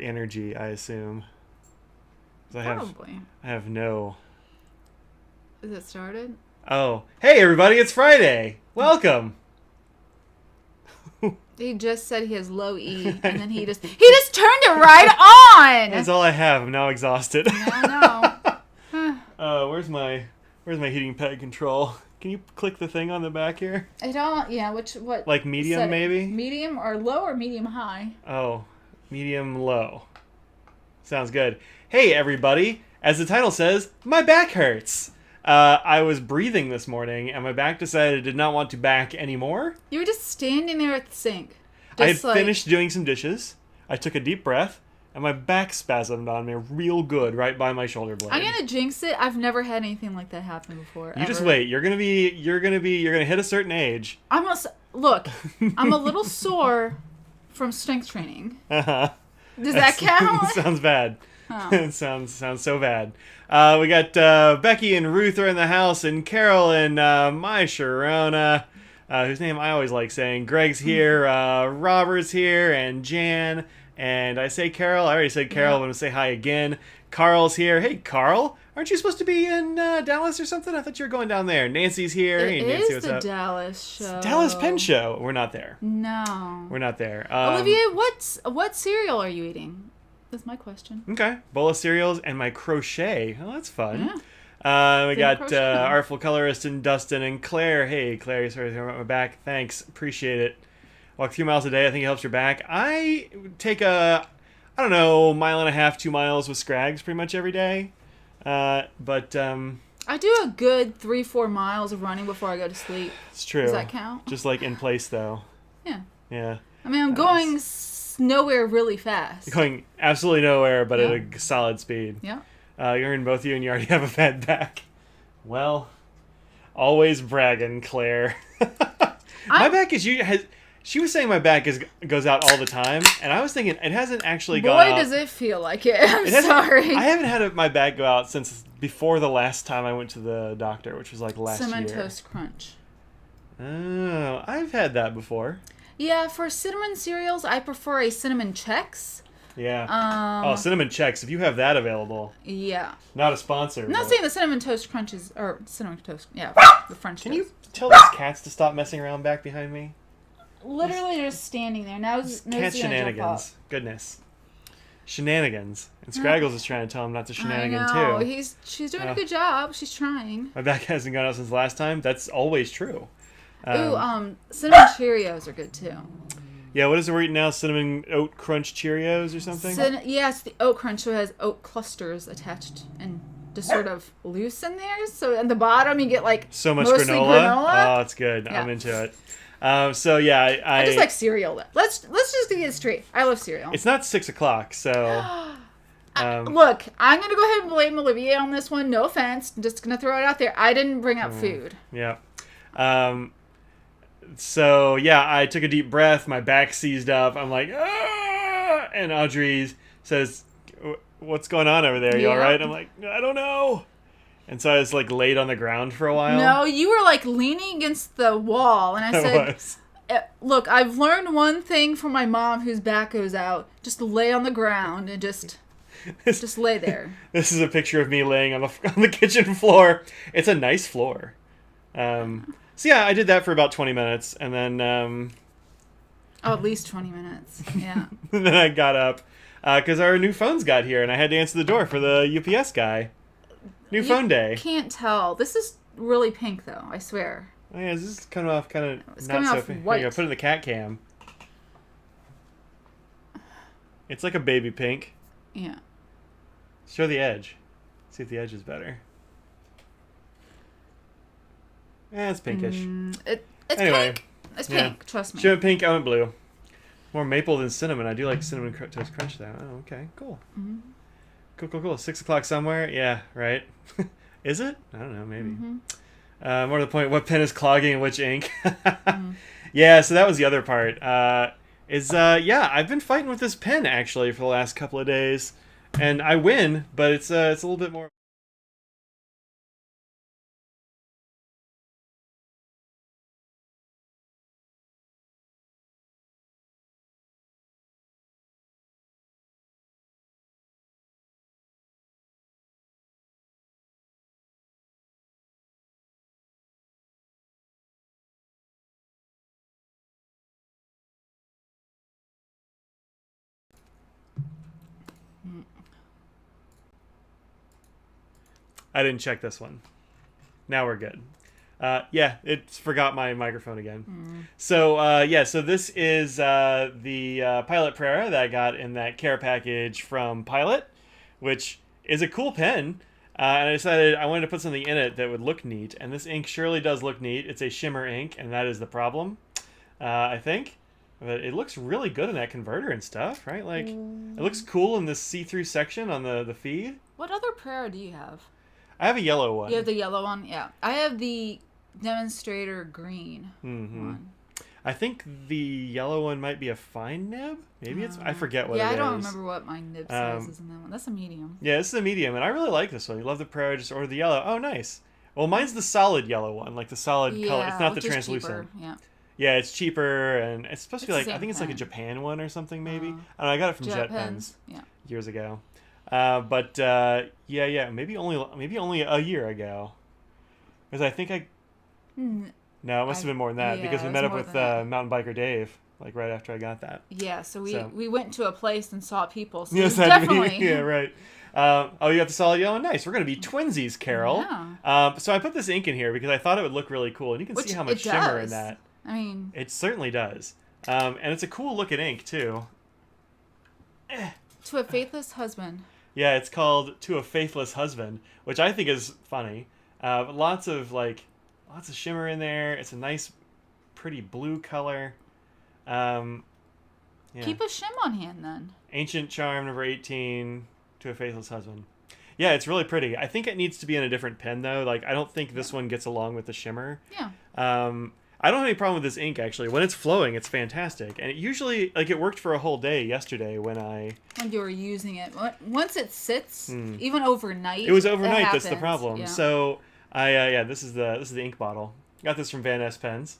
energy, I assume. 'Cause Probably. I have no... Is it started? Oh. Hey, everybody, it's Friday. Welcome. He just said he has low E, and then he just turned it right on. That's all I have. I'm now exhausted. I know. Where's my heating pad control? Can you click the thing on the back here? I don't. Yeah. What? Like medium, setting? maybe? Medium or low or medium high? Oh, medium low. Sounds good. Hey, everybody. As the title says, my back hurts. I was breathing this morning, and my back decided it did not want to back anymore. You were just standing there at the sink. I had finished doing some dishes. I took a deep breath, and my back spasmed on me real good right by my shoulder blade. I'm gonna jinx it. I've never had anything like that happen before. You just wait. You're gonna hit a certain age. Look. I'm a little sore from strength training. Uh-huh. Does that count? Sounds bad. Oh. It sounds so bad. We got Becky and Ruth are in the house, and Carol and my Sharona, whose name I always like saying. Greg's here, Robert's here, and Jan. And I say Carol. I already said Carol. Yeah. I'm going to say hi again. Carl's here. Hey, Carl. Aren't you supposed to be in Dallas or something? I thought you were going down there. Nancy's here. Hey, Nancy, is what's the up? Dallas show. Dallas Penn Show. We're not there. No. We're not there. Olivier, what cereal are you eating? That's my question. Okay. Bowl of cereals and my crochet. Oh, that's fun. Yeah. We got Artful Colorist and Dustin and Claire. Hey, Claire, you're sorry about my back. Thanks. Appreciate it. Walk 3 miles a day. I think it helps your back. I take mile and a half, 2 miles with Scrags pretty much every day. I do a good 3-4 miles of running before I go to sleep. It's true. Does that count? Just like in place, though. Yeah. Yeah. I mean, I'm going nowhere really fast. You're going absolutely nowhere, but at a solid speed. Yeah. You're in both you and you already have a bad back. Well, always bragging, Claire. My back is she was saying my back goes out all the time, and I was thinking it hasn't actually gone out. Boy, does it feel like it. I'm sorry. I haven't had my back go out since before the last time I went to the doctor, which was like last Cinnamon year. Toast Crunch. Oh, I've had that before. Yeah, for cinnamon cereals, I prefer a Cinnamon Chex. Yeah. Cinnamon Chex, if you have that available. Yeah. Not a sponsor. I'm not saying the Cinnamon Toast Crunches, or Cinnamon Toast, yeah, the French Can toast. you tell these cats to stop messing around back behind me? Literally just standing there. Now Cat shenanigans. Goodness. Shenanigans. And Scraggles is trying to tell him not to shenanigan I know. too. She's doing a good job. She's trying. My back hasn't gone out since last time. That's always true. Cinnamon Cheerios are good too. Yeah, what is it we're eating now? Cinnamon Oat Crunch Cheerios or something? It's the oat crunch, so it has oat clusters attached and just sort of loose in there. So at the bottom you get like so much granola. Oh, it's good. Yeah. I'm into it. I just like cereal. Let's just get it straight. I love cereal. It's not 6:00, so. Look, I'm gonna go ahead and blame Olivier on this one. No offense, I'm just gonna throw it out there. I didn't bring up food. Yeah. So yeah, I took a deep breath. My back seized up. I'm like, ah! And Audrey says, "What's going on over there? You all right?" I'm like, "I don't know." And so I was like laid on the ground for a while. No, you were like leaning against the wall, and I said, "Look, I've learned one thing from my mom, whose back goes out: just lay on the ground and just lay there." This is a picture of me laying on the kitchen floor. It's a nice floor. So yeah, I did that for about 20 minutes, and then at least 20 minutes. Yeah. And then I got up because our new phones got here, and I had to answer the door for the UPS guy. Phone day. Can't tell. This is really pink, though. I swear. Oh yeah, this is coming off kind of it's not so. White. Here you go. Put it in the cat cam. It's like a baby pink. Yeah. Show the edge. See if the edge is better. It's pinkish. It's anyway, pink. It's pink. Trust me. She went pink. I went blue. More maple than cinnamon. I do like cinnamon toast crunch though. Oh, okay, cool. Mm-hmm. Cool. 6:00 somewhere. Yeah, right. Is it? I don't know. Maybe. Mm-hmm. More to the point, what pen is clogging and which ink? Yeah. So that was the other part. I've been fighting with this pen actually for the last couple of days, and I win, but it's a little bit more. I didn't check this one. Now we're good. Yeah, it forgot my microphone again. So, so this is the Pilot Prera that I got in that care package from Pilot, which is a cool pen. And I decided I wanted to put something in it that would look neat. And this ink surely does look neat. It's a shimmer ink, and that is the problem, I think. But it looks really good in that converter and stuff, right? Like, it looks cool in this see-through section on the feed. What other Prera do you have? I have a yellow one. You have the yellow one? Yeah. I have the demonstrator green one. I think the yellow one might be a fine nib. Maybe it's... I forget what it is. Yeah, I don't remember what my nib size is in that one. That's a medium. Yeah, this is a medium, and I really like this one. You love the Prera, just order the yellow. Oh, nice. Well, mine's the solid yellow one, like the solid color. It's not the translucent. Yeah. Yeah, it's cheaper, and it's supposed to be like... I think it's like a Japan one or something, maybe. I don't know, I got it from Jet Pens years ago. Maybe only a year ago. Because I think No, it must have been more than that, because we met up with Mountain Biker Dave, like right after I got that. Yeah, so we went to a place and saw people. So yes, definitely. Yeah, right. You got the solid yellow. Nice. We're going to be twinsies, Carol. Yeah. So I put this ink in here because I thought it would look really cool, and you can see how much shimmer in that. I mean, it certainly does. And it's a cool looking ink too. To a Faithless Husband. Yeah, it's called To a Faithless Husband, which I think is funny. Lots of shimmer in there. It's a nice, pretty blue color. Keep a shim on hand then. Ancient Charm number 18, To a Faithless Husband. Yeah, it's really pretty. I think it needs to be in a different pen though. Like, I don't think this one gets along with the shimmer. Yeah. I don't have any problem with this ink actually. When it's flowing, it's fantastic. And it usually, it worked for a whole day yesterday when you were using it. Once it sits, even overnight. It was overnight. That's the problem. Yeah. So this is the ink bottle. Got this from Van Ness Pens.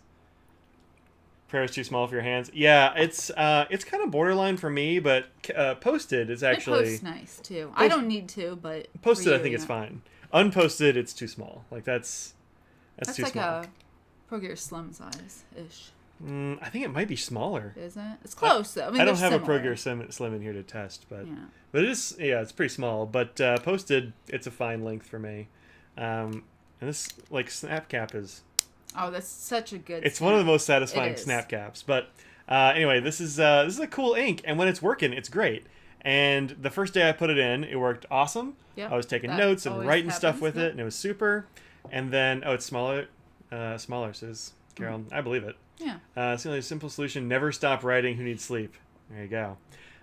Prera's too small for your hands. Yeah, it's kind of borderline for me, but posted is actually. It posts nice too. I don't need to, but posted I think it's fine. Unposted, it's too small. Like that's too like small. A ProGear Slim size ish. I think it might be smaller. Is it? It's close though. I mean, I don't have similar. a ProGear Slim in here to test, but it is. Yeah, it's pretty small. But posted, it's a fine length for me. And this snap cap is. Oh, that's such a good. It's one of the most satisfying snap caps. But anyway, this is a cool ink, and when it's working, it's great. And the first day I put it in, it worked awesome. Yep, I was taking notes and writing stuff with it, and it was super. And then it's smaller. Smaller, says Carol. I believe it. Yeah. It's the only simple solution. Never stop writing. Who needs sleep? There you go.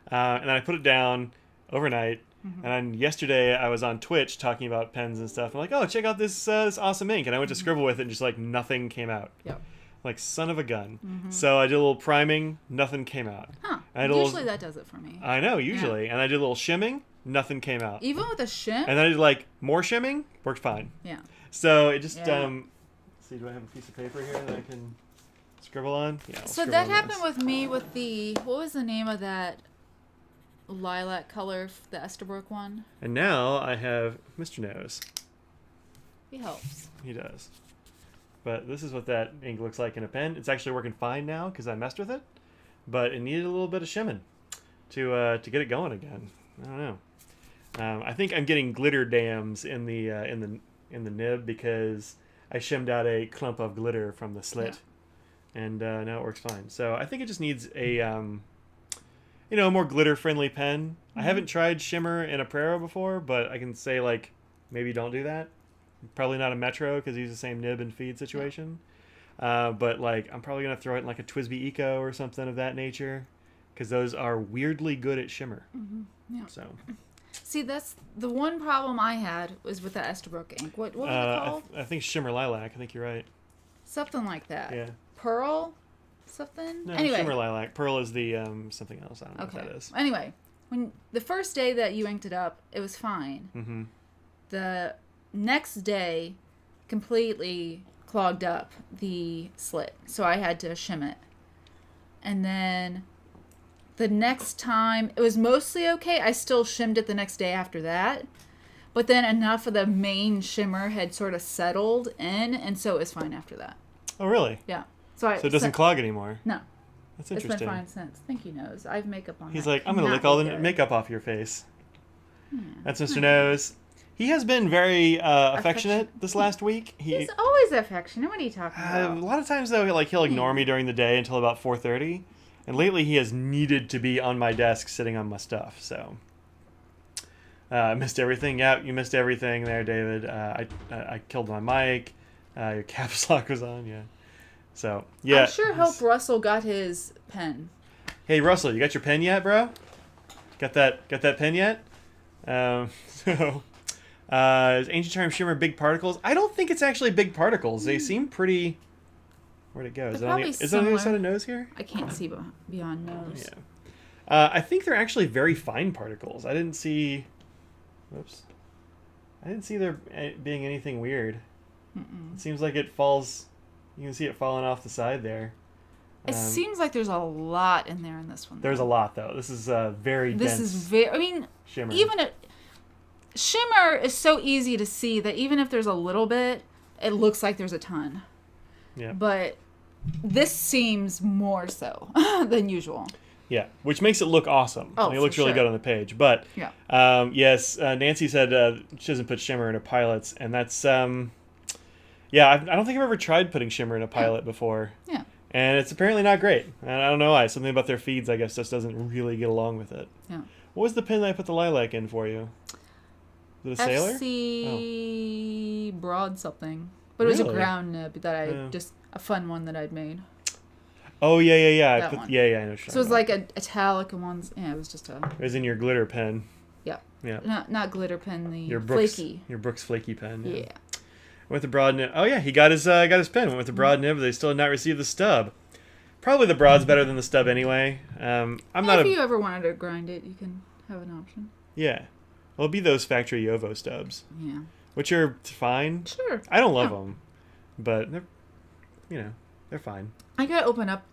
And then I put it down overnight. And then yesterday I was on Twitch talking about pens and stuff. I'm like, oh, check out this awesome ink. And I went to scribble with it and just nothing came out. Yep. Like son of a gun. So I did a little priming. Nothing came out. Huh. Usually that does it for me. I know, usually. Yeah. And I did a little shimming. Nothing came out. Even with a shim? And then I did more shimming. Worked fine. Yeah. So it just... see, do I have a piece of paper here that I can scribble on? Yeah. So that happened with me with the... What was the name of that lilac color, the Estabrook one? And now I have Mr. Nose. He helps. He does. But this is what that ink looks like in a pen. It's actually working fine now because I messed with it. But it needed a little bit of shimming to get it going again. I don't know. I think I'm getting glitter dams in the nib because I shimmed out a clump of glitter from the slit, and now it works fine. So I think it just needs a more glitter-friendly pen. I haven't tried shimmer in a Prera before, but I can say maybe don't do that. Probably not a Metro because you use the same nib and feed situation. But I'm probably gonna throw it in a TWSBI Eco or something of that nature, because those are weirdly good at shimmer. Yeah. So. See, that's the one problem I had was with the Estabrook ink. What was it called? I think Shimmer Lilac. I think you're right. Something like that. Yeah. Pearl? Something? No, anyway. Shimmer Lilac. Pearl is the something else. I don't know what that is. Anyway, when the first day that you inked it up, it was fine. The next day, completely clogged up the slit. So I had to shim it. And then... the next time, it was mostly okay. I still shimmed it the next day after that. But then enough of the main shimmer had sort of settled in, and so it was fine after that. Oh, really? Yeah. So it doesn't clog anymore? No. That's interesting. It's been fine since. I think he knows. I have makeup on. He's like, I'm going to lick all the makeup off your face. That's Mr. Nose. He has been very affectionate this last week. He's always affectionate. What are you talking A about? lot of times, though, he'll ignore me during the day until about 4:30. And lately, he has needed to be on my desk sitting on my stuff. So, I missed everything. Yeah, you missed everything there, David. I killed my mic. Your caps lock was on, yeah. So, yeah. I sure hope Russell got his pen. Hey, Russell, you got your pen yet, bro? Got that pen yet? Is Ancient Charm Shimmer big particles? I don't think it's actually big particles. They seem pretty... Where'd it go? Is it on the other side of nose here? I can't see beyond nose. Yeah. I think they're actually very fine particles. I didn't see... Whoops. I didn't see there being anything weird. It seems like it falls... You can see it falling off the side there. It seems like there's a lot in there in this one. There's a lot, though. This is very dense. This is very... I mean, shimmer. Shimmer is so easy to see that even if there's a little bit, it looks like there's a ton. Yeah. But this seems more so than usual. Yeah, which makes it look awesome. Oh, it looks really good on the page. But, yeah. Yes, Nancy said she doesn't put shimmer in her pilots, and that's... yeah, I don't think I've ever tried putting shimmer in a pilot before. Yeah. And it's apparently not great. And I don't know why. Something about their feeds, I guess, just doesn't really get along with it. Yeah. What was the pin that I put the lilac in for you? Was it a sailor? FC Broad something. But it was a ground nib that just a fun one that I'd made. Oh, yeah. That one. Yeah, I know. So it was like a italic ones. Yeah, it was just a... It was in your glitter pen. Yeah. Yeah. Not glitter pen, your flaky. Your Brooks flaky pen. Yeah. Went with the broad nib. Oh, yeah, he got his pen. Went with the broad nib, but they still did not receive the stub. Probably the broad's better than the stub anyway. If you ever wanted to grind it, you can have an option. Yeah. Well, it'll be those factory Yovo stubs. Yeah. Which are fine. Sure. I don't love them. But they're fine. I gotta open up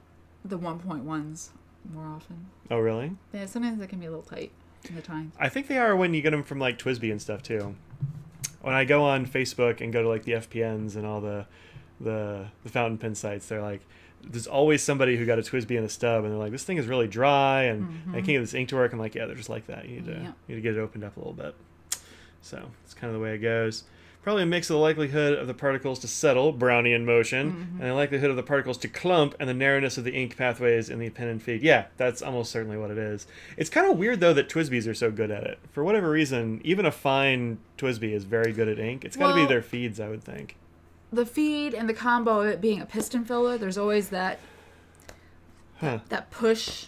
the 1.1s more often. Oh, really? Yeah, sometimes they can be a little tight in the time. I think they are when you get them from, like, Twisby and stuff, too. When I go on Facebook and go to, like, the FPNs and all the fountain pen sites, they're like, there's always somebody who got a Twisby and a stub, and they're like, this thing is really dry, and I can't get this ink to work. I'm like, yeah, they're just like that. You need to get it opened up a little bit. So it's kind of the way it goes. Probably a mix of the likelihood of the particles to settle, Brownian motion, and the likelihood of the particles to clump, and the narrowness of the ink pathways in the pen and feed. Yeah, that's almost certainly what it is. It's kind of weird, though, that Twisbys are so good at it. For whatever reason, even a fine Twisby is very good at ink. It's got to be their feeds, I would think. The feed and the combo of it being a piston filler, there's always that push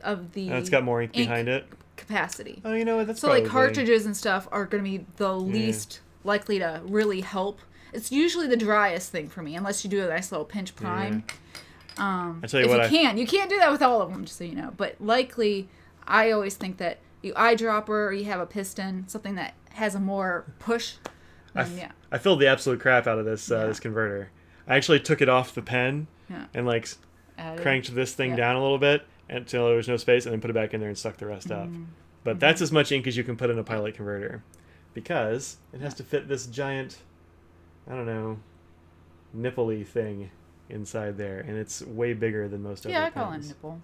of the it's got more ink behind it. Capacity. Oh, you know what? That's so, like, cartridges and stuff are going to be the least likely to really help. It's usually the driest thing for me, unless you do a nice little pinch prime. I tell you what, you can't do that with all of them, just so you know. But likely, I always think that you eyedropper or you have a piston, something that has a more push. I filled the absolute crap out of this this converter. I actually took it off the pen and like cranked this thing down a little bit until there was no space, and then put it back in there and sucked the rest up. But that's as much ink as you can put in a pilot converter, because it has to fit this giant, I don't know, nipple-y thing inside there, and it's way bigger than most other pens. Yeah, I call it a nipple.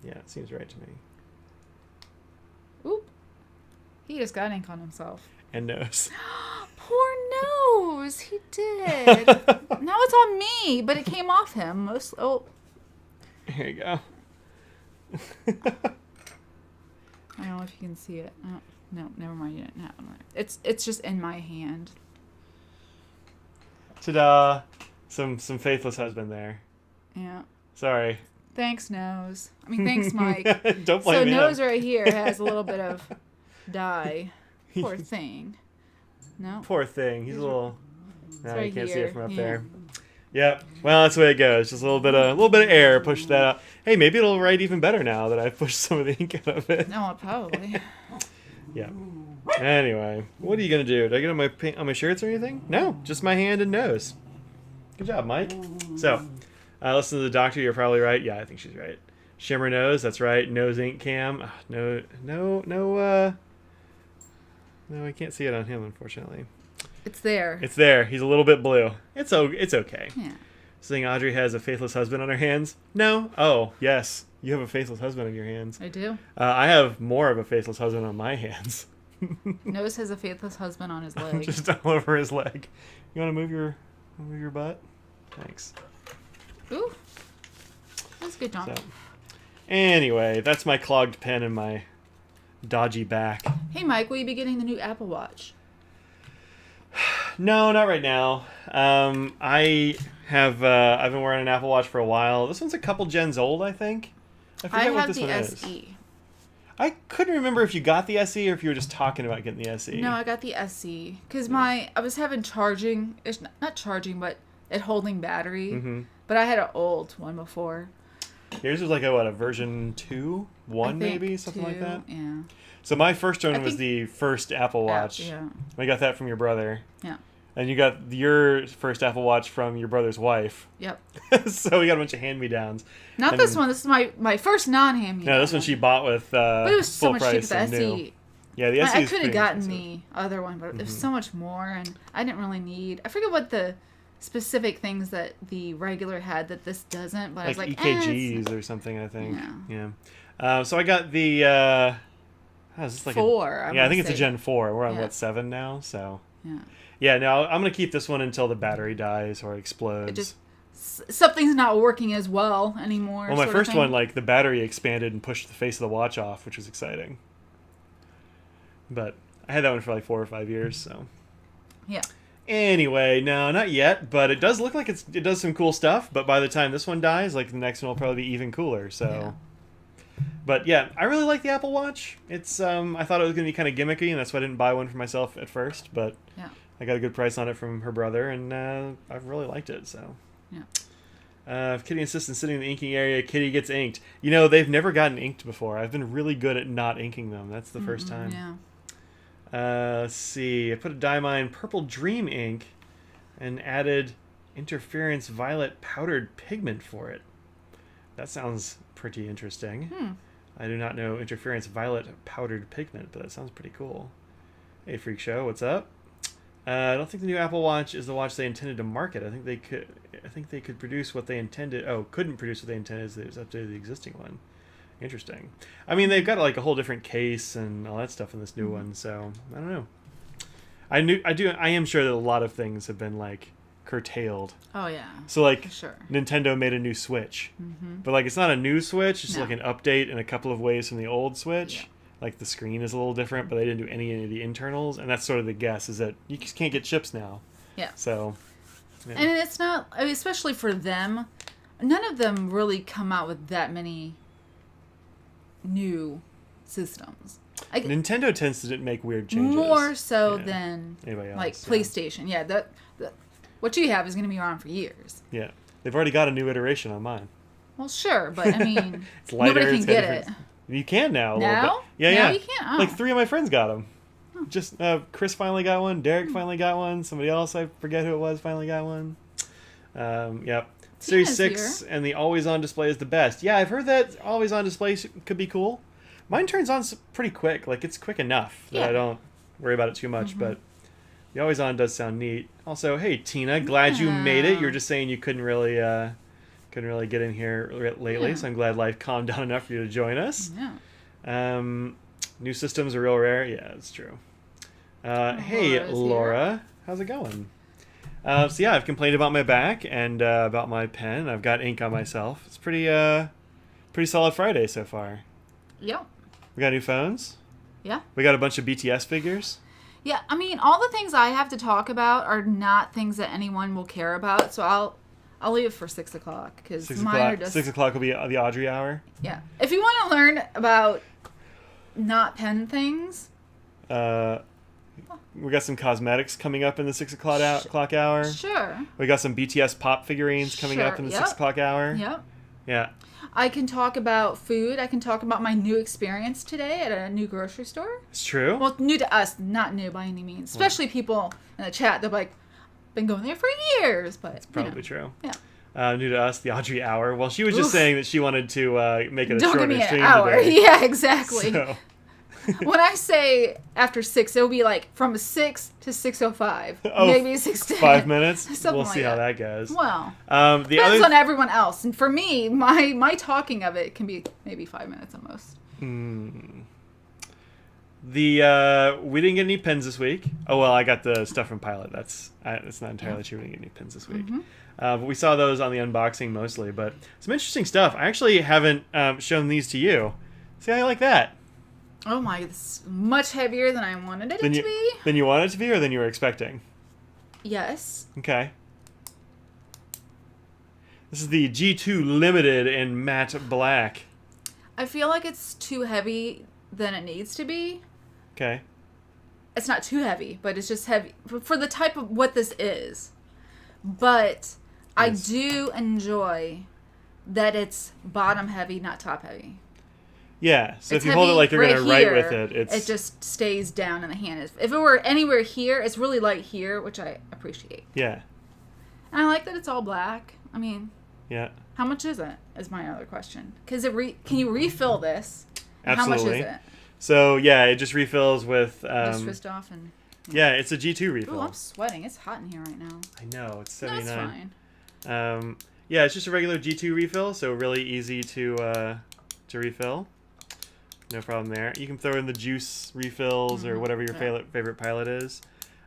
Yeah, it seems right to me. Oop. He just got ink on himself. And nose. Poor nose. He did. Now it's on me, but it came off him. Here you go. I don't know if you can see it. No, never mind. No, it's just in my hand. Ta-da! Some faithless husband there. Yeah. Sorry. Thanks, Nose. I mean, thanks, Mike. Don't blame him. So Nose right here has a little bit of dye. Poor thing. No. Poor thing. He's a little. No, right you can't see here. it from up there. Yeah. Well, that's the way it goes. Just a little bit of air. Push that out. Hey, maybe it'll write even better now that I've pushed some of the ink out of it. No, probably. Yeah. Anyway, what are you gonna do? Did I get on my shirts or anything? No, just my hand and nose. Good job, Mike. So, listen to the doctor. You're probably right. Yeah, I think she's right. Shimmer nose. That's right. Nose ink cam. No. No, I can't see it on him, unfortunately. It's there. It's there. He's a little bit blue. It's okay. Yeah. Saying Audrey has a faithless husband on her hands? No. Oh, yes. You have a faceless husband on your hands. I do. I have more of a faceless husband on my hands. Nose has a faithless husband on his leg. Just all over his leg. You want to move your butt? Thanks. Ooh. That's a good job. So, anyway, that's my clogged pen and my dodgy back. Hey, Mike, will you be getting the new Apple Watch? No, not right now. I've been wearing an Apple Watch for a while. This one's a couple gens old, I think. I forget what have this the one SE. is. I couldn't remember if you got the SE or if you were just talking about getting the SE. No, I got the SE because I was having charging. It's not charging, but it holding battery. Mm-hmm. But I had an old one before. Yours was like a version 2, 1 I think maybe, something like 2, that. Yeah. So my first one I was think- the first Apple Watch. Yeah. I got that from your brother. Yeah. And you got your first Apple Watch from your brother's wife. Yep. So we got a bunch of hand-me-downs. Not And this one. This is my first non-hand. No, this one she bought with But it was so full much cheaper. price The and new. SE. Yeah, the SE I is could have pretty gotten expensive. the other one, but there's so much more, and I didn't really need. I forget what the specific things that the regular had that this doesn't, but I was Like like, EKGs or something, I think. Yeah. Yeah. So I got the. Is this like 4. I think it's a Gen 4. We're on Yeah. 7 now, so. Yeah. Yeah, no, I'm gonna keep this one until the battery dies or explodes. It just something's not working as well anymore. Well, my sort of first thing. one, like the battery expanded and pushed the face of the watch off, which was exciting. But I had that one for like 4 or 5 years, so. Yeah. Anyway, no, not yet, but it does look like it does some cool stuff. But by the time this one dies, like the next one will probably be even cooler. So. Yeah. But yeah, I really like the Apple Watch. It's I thought it was gonna be kind of gimmicky, and that's why I didn't buy one for myself at first. But Yeah. I got a good price on it from her brother, and I've really liked it. So. Yeah. If Kitty insists on sitting in the inking area, Kitty gets inked. You know, they've never gotten inked before. I've been really good at not inking them. That's the first time. Yeah. Let's see. I put a Diamine Purple Dream ink and added Interference Violet powdered pigment for it. That sounds pretty interesting. I do not know Interference Violet powdered pigment, but that sounds pretty cool. Hey, Freak Show, what's up? I don't think the new Apple Watch is the watch they intended to market. I think they could produce what they intended. Oh, couldn't produce what they intended. It was updated the existing one. Interesting. I mean, they've got like a whole different case and all that stuff in this new one. So I don't know. I am sure that a lot of things have been like curtailed. Oh yeah. So like For sure. Nintendo made a new Switch, but like it's not a new Switch. It's No. like an update in a couple of ways from the old Switch. Yeah. Like the screen is a little different, but they didn't do any of the internals, and that's sort of the guess is that you just can't get chips now. Yeah. So. Yeah. And it's not, I mean, especially for them, none of them really come out with that many new systems. Nintendo tends to make weird changes. More so Yeah. than Anybody else, like yeah. PlayStation. Yeah, that what you have is going to be around for years. Yeah, they've already got a new iteration on mine. Well, sure, but I mean, It's lighter. nobody can it's got get it. different- You can now. A little Now? bit. Yeah, Now yeah. you can? Oh. Like 3 of my friends got them. Just Chris finally got one. Derek finally got one. Somebody else, I forget who it was, finally got one. Yep. Series Tina's 6 and the always-on display is the best. Yeah, I've heard that always-on display could be cool. Mine turns on pretty quick. Like, it's quick enough that I Yeah. don't worry about it too much, but the always-on does sound neat. Also, hey, Tina, glad you made it. You were just saying you couldn't really get in here lately, Yeah. so I'm glad life calmed down enough for you to join us. Yeah. New systems are real rare. Yeah, it's true. Hey, Laura's Laura. How's it going? So yeah, I've complained about my back and about my pen. I've got ink on myself. It's pretty solid Friday so far. Yep. We got new phones. Yeah. We got a bunch of BTS figures. Yeah, I mean, all the things I have to talk about are not things that anyone will care about, so I'll leave it for 6 o'clock because 6 mine are o'clock. just 6 o'clock will be the Audrey hour. yeah. If you want to learn about not pen things, We got some cosmetics coming up in the 6 o'clock hour. sure. We got some BTS pop figurines coming up Sure, in the yep. 6 o'clock hour. Yep. Yeah. I can talk about food. I can talk about my new experience today at a new grocery store. It's true. Well, new to us, not new by any means. Especially people in the chat, they're like, been going there for years, but Probably true. Yeah. New to us, the Audrey hour. Well, she was just Oof. saying that she wanted to make it a Don't shorter give me an stream hour. today. Yeah, exactly. So, when I say after 6, it'll be like from 6 to 6:05. Oh, maybe 6:10. 5 minutes? Something We'll like see how that goes. Well, The depends other on everyone else. And for me, my talking of it can be maybe 5 minutes at most. We didn't get any pins this week. Oh well, I got the stuff from Pilot. It's not entirely true. We didn't get any pins this week. But we saw those on the unboxing mostly. But some interesting stuff. I actually haven't shown these to you. See how you like that? Oh my, it's much heavier than I wanted it to be. Than you wanted it to be, or than you were expecting? Yes. Okay. This is the G2 Limited in matte black. I feel like it's too heavy than it needs to be. Okay. It's not too heavy, but it's just heavy for the type of what this is. But I do enjoy that it's bottom heavy, not top heavy. Yeah, so It's if you hold it like you're going to write here, with it, it just stays down in the hand. If it were anywhere here, it's really light here, which I appreciate. Yeah. And I like that it's all black. I mean, Yeah. how much is it? Is my other question. Because can you refill this? Absolutely. How much is it? So yeah, it just refills with. Just twist off and. Yeah, it's a G2 refill. Oh, I'm sweating. It's hot in here right now. I know, it's No, 79. it's fine. Yeah, it's just a regular G2 refill, so really easy to refill. No problem there. You can throw in the juice refills or whatever your favorite Pilot is.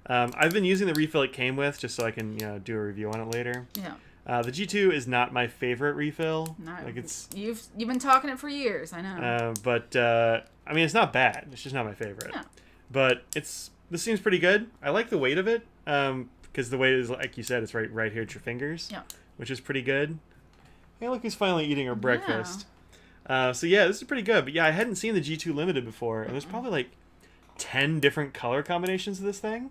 I've been using the refill it came with just so I can do a review on it later. Yeah. The G2 is not my favorite refill. No, Like it's you've been talking it for years. I know. but I mean it's not bad. It's just not my favorite. Yeah. But this seems pretty good. I like the weight of it because the weight is like you said, it's right here at your fingers. Yeah. Which is pretty good. Hey, look who's finally eating her breakfast. So yeah, this is pretty good. But yeah, I hadn't seen the G2 Limited before, and there's probably like 10 different color combinations of this thing.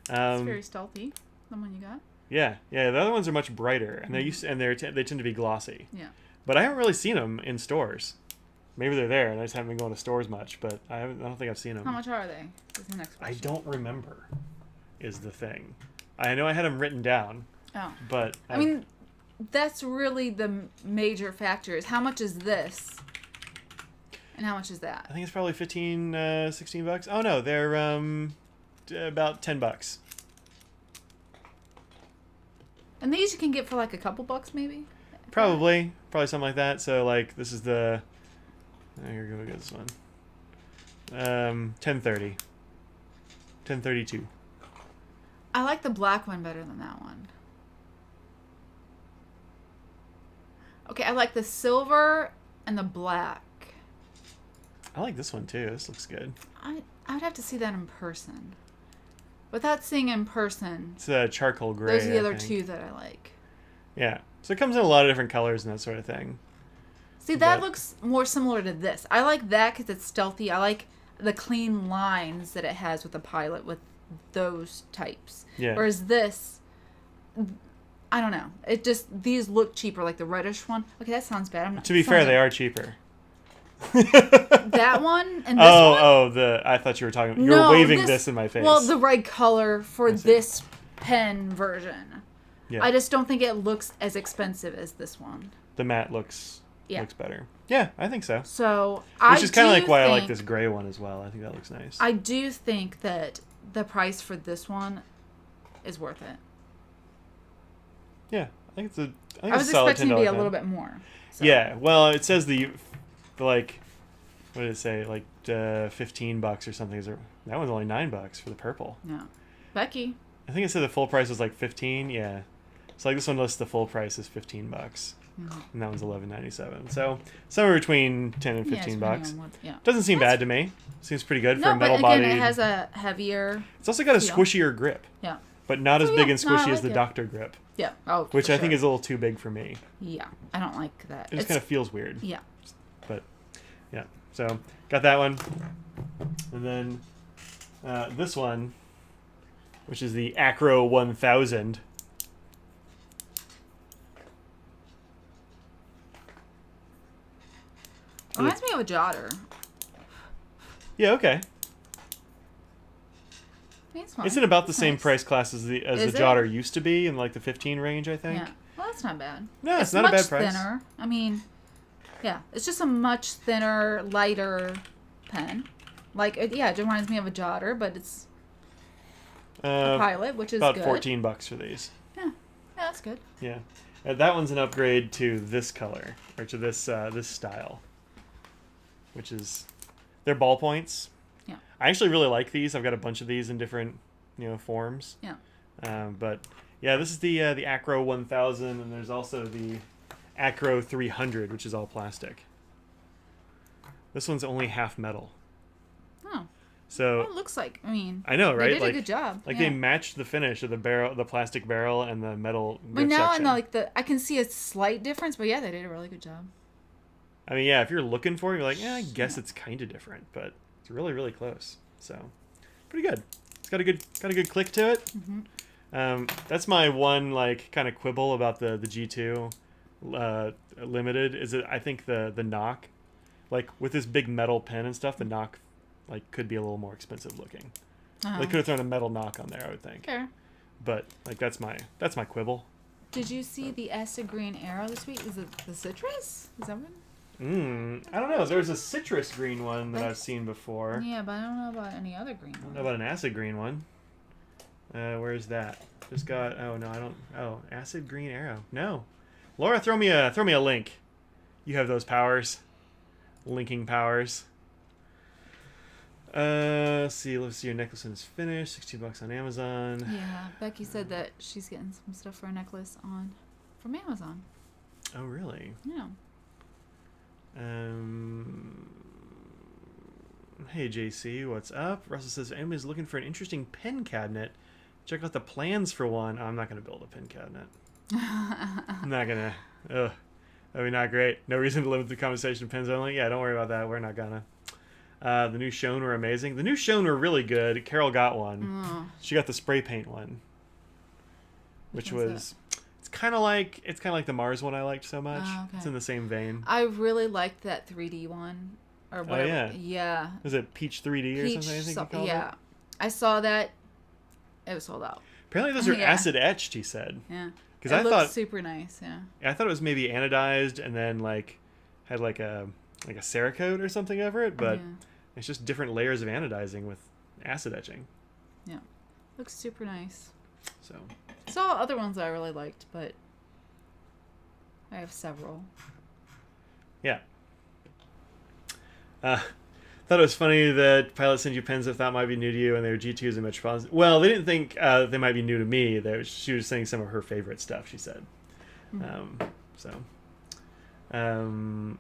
It's very stealthy. The one you got. Yeah. The other ones are much brighter, and they tend to be glossy. Yeah. But I haven't really seen them in stores. Maybe they're there, and I just haven't been going to stores much. But I don't think I've seen them. How much are they? Is the next question. I don't remember. Is the thing. I know I had them written down. Oh. But I mean, that's really the major factor. Is how much is this, and how much is that? I think it's probably 15, 16 bucks. Oh no, they're about 10 bucks. And these you can get for like a couple bucks, maybe. Probably something like that. So like this is the. Here we go. Get this one. 1030. 1032. I like the black one better than that one. Okay, I like the silver and the black. I like this one too. This looks good. I would have to see that in person. Without seeing in person, It's a charcoal gray. those are the I other think. two that I like. Yeah. So it comes in a lot of different colors and that sort of thing. See, that But- looks more similar to this. I like that because it's stealthy. I like the clean lines that it has with the Pilot with those types. Yeah. Whereas this, I don't know. It just, these look cheaper, like the reddish one. Okay, that sounds bad. I'm not, To be fair, they are cheaper. That one and this one? I thought you were talking. You were waving this in my face. Well, the right color for this pen version. Yeah. I just don't think it looks as expensive as this one. The matte looks Yeah. better. Yeah, I think so. So Which is kind of like why I like this gray one as well. I think that looks nice. I do think that the price for this one is worth it. Yeah, I think it's a. I was expecting to be a little bit more. So. Yeah, well, it says the like, what did it say? Like $15 or something. That one's only $9 for the purple. No, Becky. I think it said the full price was like 15. Yeah, so like this one lists the full price is $15, and that one's $11.97. So somewhere between 10 and 15 bucks. Doesn't seem bad to me. Seems pretty good for a metal body. No, but again, it has a heavier. It's also got a squishier grip. Yeah. But not as big and No, I squishy as like the it. Doctor grip. Yeah. Oh. Which for I think sure. is a little too big for me. Yeah, I don't like that. It just kind of feels weird. Yeah. But yeah, so got that one, and then this one, which is the Acro 1000. Reminds me of a jotter. Yeah, okay. It's fine. It's in about the same Nice. price class as the Is it? Jotter used to be, in like the 15 range, I think. Yeah. Well, that's not bad. No, it's not a bad price. Thinner. I mean, yeah, it's just a much thinner, lighter pen. Like, it reminds me of a jotter, but it's a pilot, which is about good. $14 for these. Yeah, that's good. Yeah. That one's an upgrade to this color, or to this this style, which is, they're ballpoints. Yeah. I actually really like these. I've got a bunch of these in different, forms. Yeah. But yeah, this is the Acro 1000, and there's also the Acro 300, which is all plastic. This one's only half metal. Oh. So Well, it looks like, I know, right? They did a good job. Like yeah. they matched the finish of the barrel, the plastic barrel, and the metal grip But now, section. I can see a slight difference, but yeah, they did a really good job. I mean, yeah, if you're looking for it, you're like, I guess it's kind of different, but it's really, really close. So, pretty good. It's got a good click to it. Mm-hmm. That's my one kind of quibble about the G2 limited is that I think the knock, with this big metal pen and stuff, the knock could be a little more expensive looking. Uh-huh. They could have thrown a metal knock on there, I would think. Sure. But that's my quibble. Did you see the acid green arrow this week? Is it the citrus? Is that one? I don't know. There's a citrus green one that I've seen before. Yeah, but I don't know about any other green I don't one. know about an acid green one. Where's that? Just got. Oh no, I don't. Oh, acid green arrow. No, Laura, throw me a link. You have those powers, linking powers. Let's see. Your necklace is finished. $16 on Amazon. Yeah, Becky said that she's getting some stuff for a necklace from Amazon. Oh really? Yeah. Hey JC, what's up? Russell says anybody's looking for an interesting pen cabinet. Check out the plans for one. I'm not gonna build a pen cabinet. I'm not gonna. Ugh, that'd be not great. No reason to limit the conversation to pens only. Yeah, don't worry about that. We're not gonna. The new Shown were amazing. The new Shown were really good. Carol got one. Oh. She got the spray paint one, which was. That? It's kind of like the Mars one I liked so much. Oh, okay. It's in the same vein. I really liked that 3D one. Or whatever. Oh, yeah. Yeah. Was it Peach 3D or something? I think you called yeah. it? I saw that. It was sold out. Apparently those are Yeah. acid etched, he said. Yeah. Because I I thought super nice. Yeah. I thought it was maybe anodized and then had a Cerakote or something over it, but Yeah. it's just different layers of anodizing with acid etching. Yeah. Looks super nice. So Saw other ones I really liked, but I have several. yeah. Thought it was funny that Pilot sent you pens that thought might be new to you, and they were G2s and Metropolitans. Well, they didn't think they might be new to me. She was saying some of her favorite stuff, she said. Mm-hmm.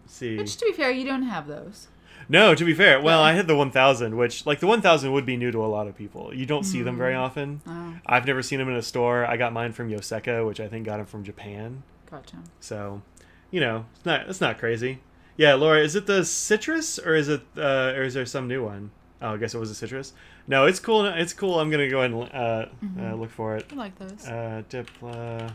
See. Which, to be fair, you don't have those. No, to be fair. Well, Yeah. I had the 1000, which, the 1000 would be new to a lot of people. You don't see them very often. Oh, I've never seen them in a store. I got mine from Yoseka, which I think got them from Japan. gotcha. So, it's not crazy. Yeah, Laura, is it the citrus or is there some new one? Oh, I guess it was a citrus. No, it's cool. It's cool. I'm gonna go ahead and look for it. I like those. Dipla.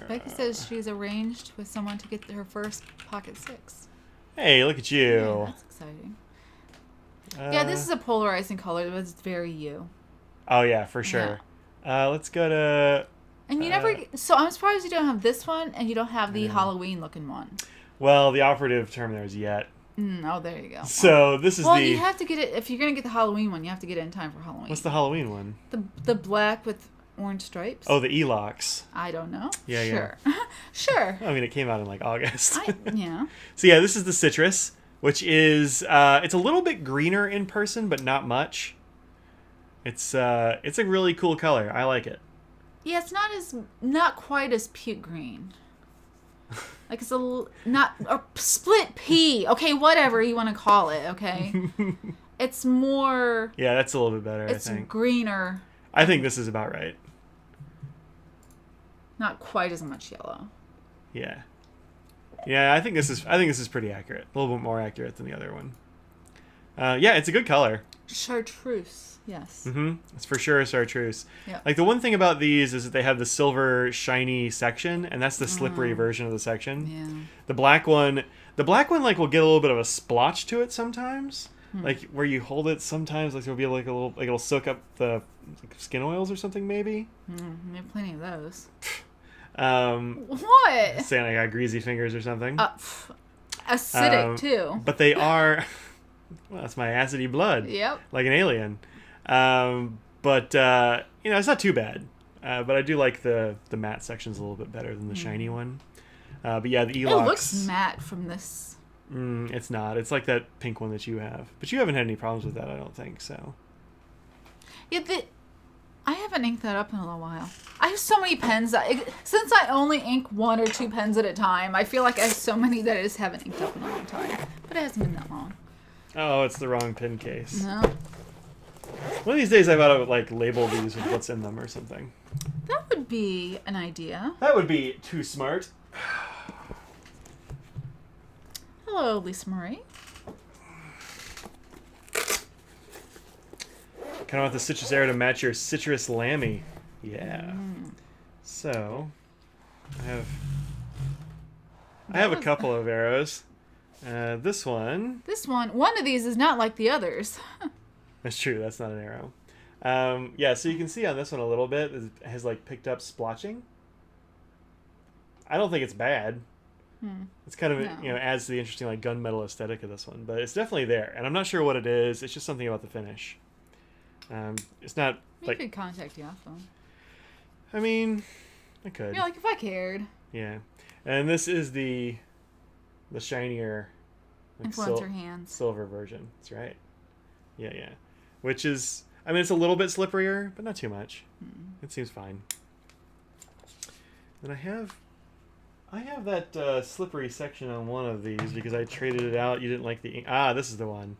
Becky says she's arranged with someone to get her first Pocket 6. Hey, look at Yeah, you. that's exciting. Yeah, this is a polarizing color, but it's very you. Oh yeah, for sure. Let's go to. And you never. So I'm surprised you don't have this one, and you don't have the Halloween looking one. Well, the operative term there is yet. Oh, there you go. So this is well, you have to get it if you're gonna get the Halloween one. You have to get it in time for Halloween. What's the Halloween one? The black with orange stripes. Oh, the E-Locks. I don't know. Yeah, sure. Sure. I mean, it came out in August. Yeah. So yeah, this is the citrus, which is it's a little bit greener in person, but not much. It's a really cool color. I like it. Yeah, it's not quite as puke green. Like it's not a split pea. Okay, whatever you want to call it. Okay, it's more. Yeah, that's a little bit better. It's I think. greener. I think this is about right. Not quite as much yellow. Yeah. Yeah, I think this is pretty accurate. A little bit more accurate than the other one. Yeah, it's a good color. Chartreuse. Yes. Mm-hmm. It's for sure a chartreuse. Yeah. The one thing about these is that they have the silver shiny section, and that's the slippery version of the section. Yeah. The black one will get a little bit of a splotch to it sometimes. Where you hold it sometimes, there'll be a little, it'll soak up the skin oils or something maybe. We have plenty of those. What? Saying I got greasy fingers or something. Acidic too. But they are. Well, that's my acidy blood. Yep. Like an alien. But it's not too bad. But I do like the matte sections a little bit better than the shiny one. But yeah, the Elox. It looks matte from this. It's not. It's like that pink one that you have. But you haven't had any problems with that, I don't think, so. Yeah, I haven't inked that up in a little while. I have so many pens. Since I only ink 1 or 2 pens at a time, I feel like I have so many that I just haven't inked up in a long time. But it hasn't been that long. Oh, it's the wrong pen case. No. One of these days I thought I would like label these with what's in them or something. That would be an idea. That would be too smart. Hello, Lisa Marie. Kind of want the citrus arrow to match your citrus lammy. Yeah. So, I have a couple of arrows. This one. One of these is not like the others. That's true. That's not an arrow. Yeah, so you can see on this one a little bit. It has like picked up splotching. I don't think it's bad. It's kind of adds to the interesting like gunmetal aesthetic of this one, but it's definitely there, and I'm not sure what it is. It's just something about the finish. It's not You like could contact Yaffo. I mean, I could. Yeah, like if I cared. Yeah, and this is the shinier like, Influencer hands. silver version. That's right. Yeah. Which is, I mean, it's a little bit slipperier, but not too much. It seems fine. And I have that slippery section on one of these because I traded it out. You didn't like the ink. This is the one.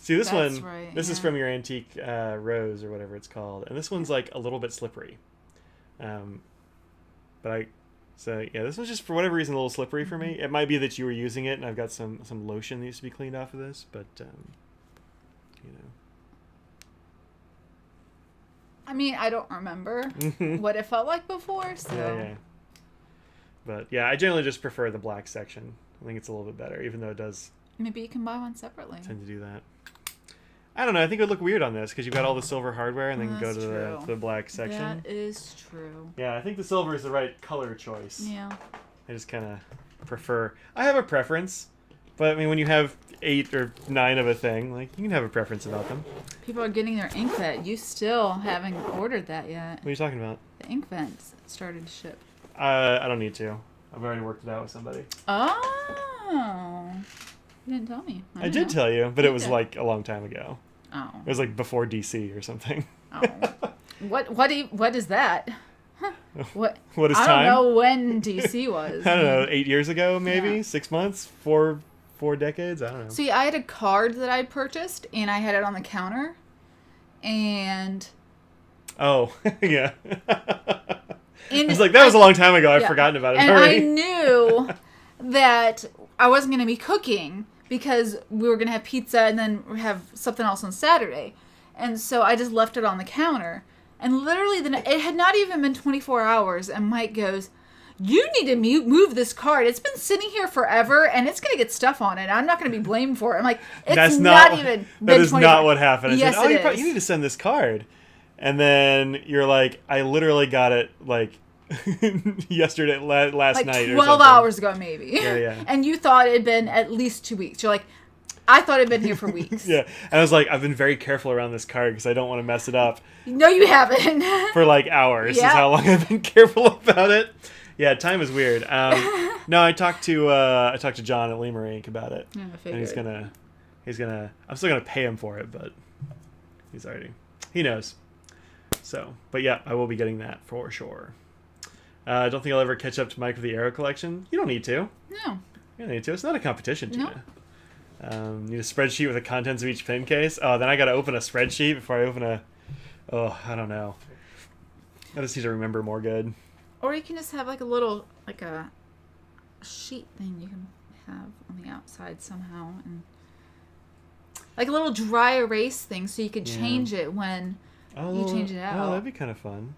See, this That's one, right, this is from your antique rose or whatever it's called. And this one's like a little bit slippery. So yeah, this one's just for whatever reason a little slippery for me. It might be that you were using it and I've got some lotion that needs to be cleaned off of this, but I mean, I don't remember what it felt like before, so. Yeah. But yeah, I generally just prefer the black section. I think it's a little bit better, even though it does Maybe you can buy one separately. tend to do that. I don't know. I think it would look weird on this because you've got all the silver hardware and then go to the black section. That is true. Yeah, I think the silver is the right color choice. Yeah. I just kind of prefer. I have a preference, but I mean, when you have 8 or 9 of a thing, like you can have a preference about them. People are getting their ink vet. You still haven't ordered that yet. What are you talking about? The ink vents started to ship. I don't need to. I've already worked it out with somebody. Oh. You didn't tell me. I did tell you, but it was like a long time ago. Oh. It was like before DC or something. Oh. What is that? What is I time? don't know when DC was. I don't know, 8 years ago, maybe? Yeah. 6 months? 4 decades? I don't know. See, I had a card that I purchased, and I had it on the counter, and... Oh, yeah. I was like, that was a long time ago. I've forgotten about it and already. I knew that I wasn't going to be cooking because we were going to have pizza and then have something else on Saturday. And so I just left it on the counter. And literally, it had not even been 24 hours, and Mike goes, you need to move this card. It's been sitting here forever, and it's going to get stuff on it. I'm not going to be blamed for it. I'm like, it's not even been 24 That is not what happened. I yes, said, it is. You need to send this card. And then you're like, I literally got it, like, yesterday, last like night 12 or something. hours ago, maybe. Yeah. And you thought it had been at least 2 weeks. You're like, I thought it had been here for weeks. Yeah. And I was like, I've been very careful around this card because I don't want to mess it up. No, you haven't. For like hours Yeah. is how long I've been careful about it. Yeah, time is weird. No, I talked to John at Lima Inc. about it. Yeah, I And he's gonna I'm still gonna pay him for it, but he knows. So, but yeah, I will be getting that for sure. I don't think I'll ever catch up to Mike with the Arrow collection. You don't need to. No. You don't need to. It's not a competition, Gina. No. Need a spreadsheet with the contents of each pen case. Oh, then I got to open a spreadsheet before I open a... Oh, I don't know. I just need to remember more good. Or you can just have like a little, like a sheet thing you can have on the outside somehow. And like a little dry erase thing so you could change it when you change it out. Oh, that'd be kind of fun.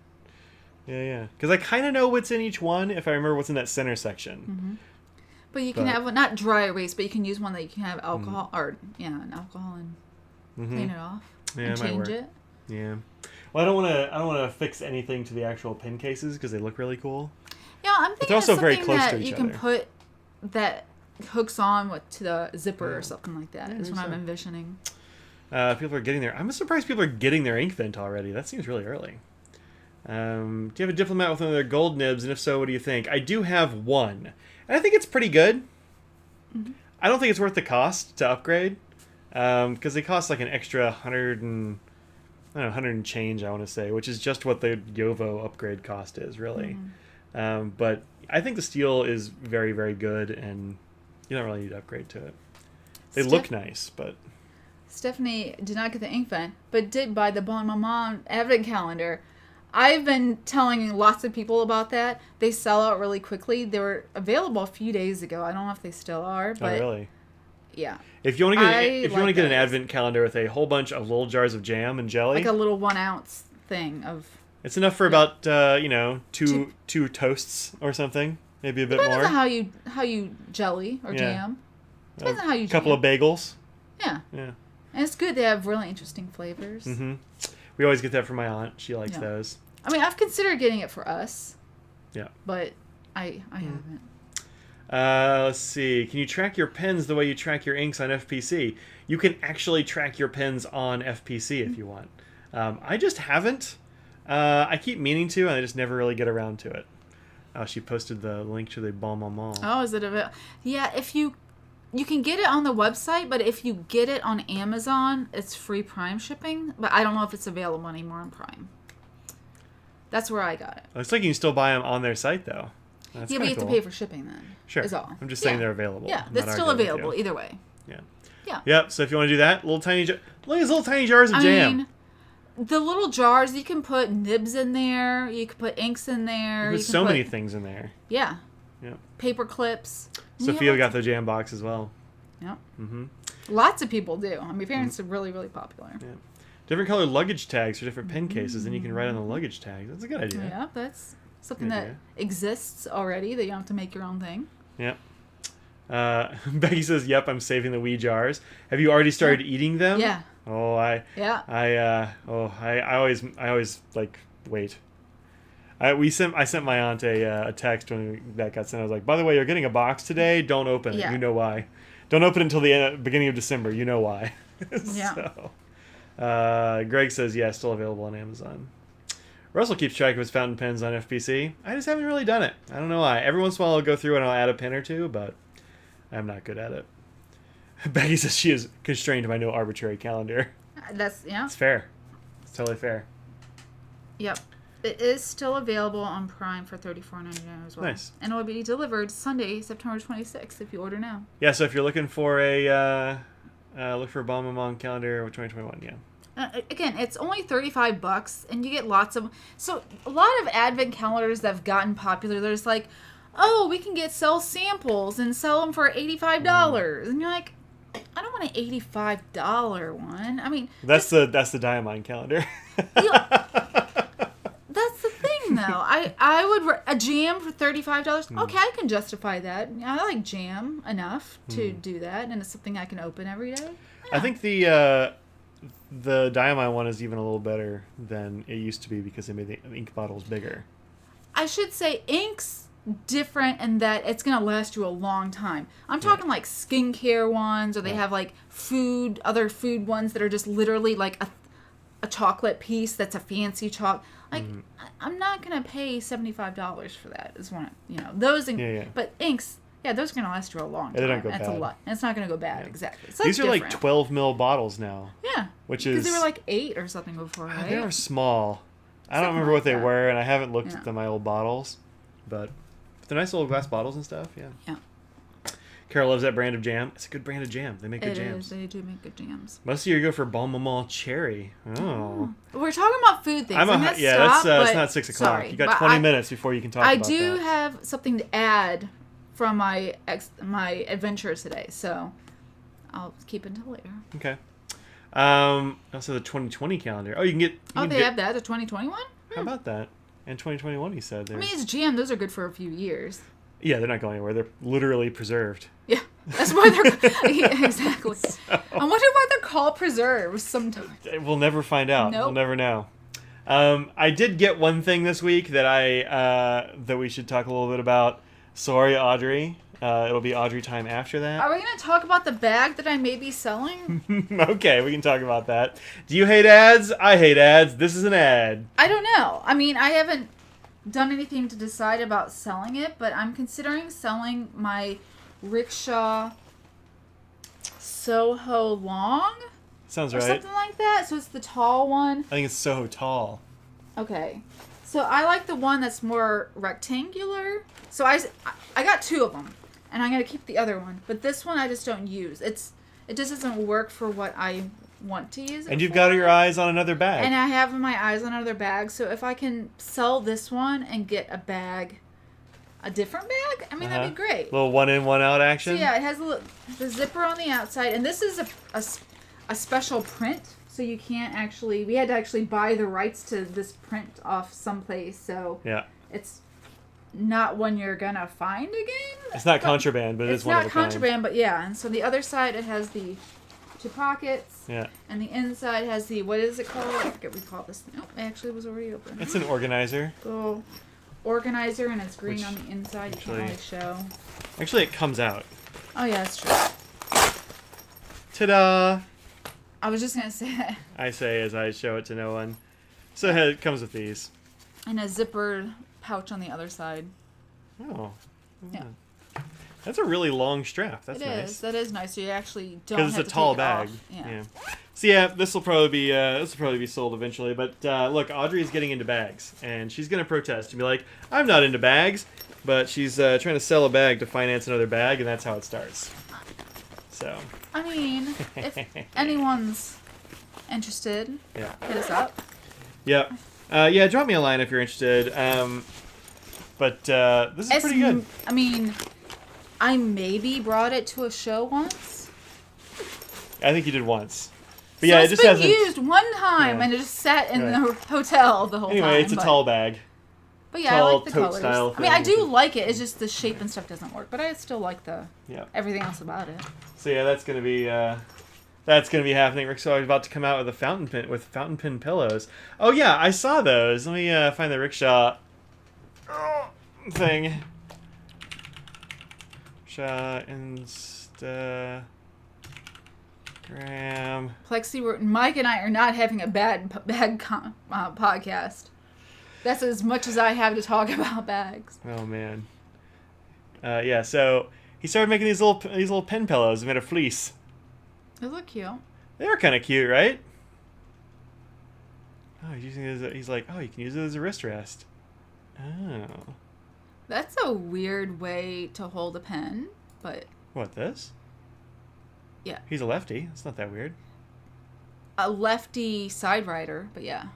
Yeah. Because I kind of know what's in each one if I remember what's in that center section. Mm-hmm. But you can have, not dry erase, but you can use one that you can have alcohol, an alcohol and clean it off and change it. Yeah. Well, I don't want to fix anything to the actual pin cases because they look really cool. Yeah, I'm thinking they're also of very something close that to each you can other. put that hooks on to the zipper or something like that. Is what I'm envisioning. People are getting there. I'm surprised people are getting their ink vent already. That seems really early. Do you have a diplomat with one of their gold nibs? And if so, what do you think? I do have one. And I think it's pretty good. Mm-hmm. I don't think it's worth the cost to upgrade. Because they cost like an extra 100 and change, I want to say, which is just what the Yovo upgrade cost is, really. Mm-hmm. But I think the steel is very, very good, and you don't really need to upgrade to it. They look nice, but... Stephanie did not get the ink vent, but did buy the Bon Maman advent calendar. I've been telling lots of people about that. They sell out really quickly. They were available a few days ago. I don't know if they still are, but... Oh, really? Yeah. If you want to get an advent calendar with a whole bunch of little jars of jam and jelly... Like a little 1 ounce thing of... It's enough for about, two toasts or something. Maybe a bit more. Depends on how you jelly or jam. Depends on how you jam. A couple of bagels. Yeah. Yeah. And it's good. They have really interesting flavors. Mm-hmm. We always get that from my aunt. She likes those. I mean, I've considered getting it for us. Yeah. But I haven't. Let's see. Can you track your pens the way you track your inks on FPC? You can actually track your pens on FPC if you want. I just haven't. I keep meaning to, and I just never really get around to it. She posted the link to the Bon Maman. Oh, is it available? Yeah, if you can get it on the website, but if you get it on Amazon, it's free Prime shipping. But I don't know if it's available anymore on Prime. That's where I got it. Looks like you can still buy them on their site, though. That's but you have to pay for shipping then. Sure. Is all. I'm just saying they're available. Yeah, that's still available either way. Yeah. Yeah. Yep. So if you want to do that, look at these little tiny jars of jam. I mean, the little jars, you can put nibs in there. You can put inks in there. You can put many things in there. Yeah. Yeah. Paper clips. Sophia got the jam box as well. Yep. Mm-hmm. Lots of people do. I mean, parents are really, really popular. Yeah. Different colored luggage tags for different pen cases, and you can write on the luggage tags. That's a good idea. Yeah, that's something that exists already, that you don't have to make your own thing. Yep. Becky says, "Yep, I'm saving the wee jars. Have you already started eating them?" Yeah. Oh, I always like wait. I sent my aunt a text when that got sent. I was like, "By the way, you're getting a box today. Don't open it. Yeah. You know why. Don't open it until the beginning of December. You know why." Yeah. So, Greg says, "Yeah, still available on Amazon." Russell keeps track of his fountain pens on FPC. I just haven't really done it. I don't know why. Every once in a while I'll go through and I'll add a pen or two, but I'm not good at it. Becky says she is constrained by no arbitrary calendar. It's fair. It's totally fair. Yep. It is still available on Prime for $34.99 as well. Nice. And it will be delivered Sunday, September 26th, if you order now. Yeah, so if you're looking for a look for a Bon Maman calendar of 2021, yeah. Again, it's only $35, and you get lots of... So, a lot of advent calendars that have gotten popular, there's like, oh, we can sell samples and sell them for $85. And you're like, I don't want an $85 one. I mean... That's the Diamond calendar. That's the thing, though. I would... A jam for $35? Okay, I can justify that. I like jam enough to do that, and it's something I can open every day. Yeah. I think the Diamond one is even a little better than it used to be because they made the ink bottles bigger. I should say ink's different in that it's going to last you a long time. I'm talking like skincare ones, or they have like other food ones that are just literally like a chocolate piece that's a fancy chocolate. Like, I'm not going to pay $75 for that. Is one, those. But inks, those are going to last you a long time. They don't go That's bad. a lot. And it's not going to go bad, exactly. So these are different. like 12 mil bottles now. Yeah. Which is... Because they were like 8 or something before, right? They were small. I don't remember what they were, and I haven't looked at my old bottles. But they're nice little glass bottles and stuff, yeah. Yeah. Carol loves that brand of jam. It's a good brand of jam. They make good jams. They do make good jams. Most of you go for Bon Maman cherry. Oh. We're talking about food things. It's not 6 o'clock. Sorry, you got 20 minutes before you can talk about that. I do have something to add from my adventure today, so I'll keep it until later. Okay. Also the 2020 calendar. Oh, you can get... They have that, the 2021? How about that? And 2021, he said. I mean, it's jam. Those are good for a few years. Yeah, they're not going anywhere. They're literally preserved. Yeah, that's why they're... Yeah, exactly. So. I wonder why they're called preserves sometimes. We'll never find out. Nope. We'll never know. I did get one thing this week that that we should talk a little bit about. Sorry, Audrey. It'll be Audrey time after that. Are we going to talk about the bag that I may be selling? Okay, we can talk about that. Do you hate ads? I hate ads. This is an ad. I don't know. I mean, I haven't done anything to decide about selling it, but I'm considering selling my rickshaw Soho Long. Sounds or right. something like that. So it's the tall one. I think it's Soho Tall. Okay. So I like the one that's more rectangular. So I got 2 of them, and I'm gonna keep the other one. But this one I just don't use. It just doesn't work for what I want to use it And you've for. got your eyes on another bag. And I have my eyes on another bag. So if I can sell this one and get a different bag, I mean that'd be great. Little one in, one out So action. yeah, it has the zipper on the outside, and this is a special print. So you can't actually. We had to actually buy the rights to this print off someplace. So Yeah. it's not one you're gonna find again. It's not contraband, but it's it's one of not a kind. contraband, but yeah. And so the other side it has the 2 pockets. Yeah. And the inside has the, what is it called? I forget what we call this. No, it actually was already open. It's an organizer. Little organizer, and it's green Which on the inside. You actually- can't really show. Actually, it comes out. Oh yeah, that's true. Ta-da! I was just gonna say that. I say as I show it to no one. So it comes with these. And a zippered pouch on the other side. Oh. Yeah. That's a really long strap. That's It nice. is. That is nice. So you actually don't Because have it's a to tall take it bag. off. Yeah. So yeah, this will probably be sold eventually. But look, Audrey is getting into bags, and she's gonna protest and be like, "I'm not into bags," but she's trying to sell a bag to finance another bag, and that's how it starts. So. I mean, if anyone's interested, Yeah. hit us up. Yeah. Yeah. Drop me a line if you're interested. But this is pretty good. I mean, I maybe brought it to a show once. I think you did once. But So yeah, it it's just been hasn't. used one time, Yeah. and it just sat in Right. the hotel the whole time. Anyway, it's a but- tall bag. But yeah, I tall like the tote colors. style I mean, I thing. do like it. It's just the shape and stuff doesn't work. But I still like Yeah. everything else about it. So yeah, that's gonna be happening. Rick's always about to come out with a fountain pen pillows. Oh yeah, I saw those. Let me find the rickshaw thing. Rickshaw Instagram. Plexi, Mike and I are not having a bad podcast. That's as much as I have to talk about bags. Oh man. Yeah. So he started making these little pen pillows made of fleece. Those look cute. They were kind of cute, right? Oh, he's using it he's like, oh, you can use it as a wrist rest. Oh. That's a weird way to hold a pen, but What, this? yeah. He's a lefty. It's not that weird. A lefty side rider, but yeah.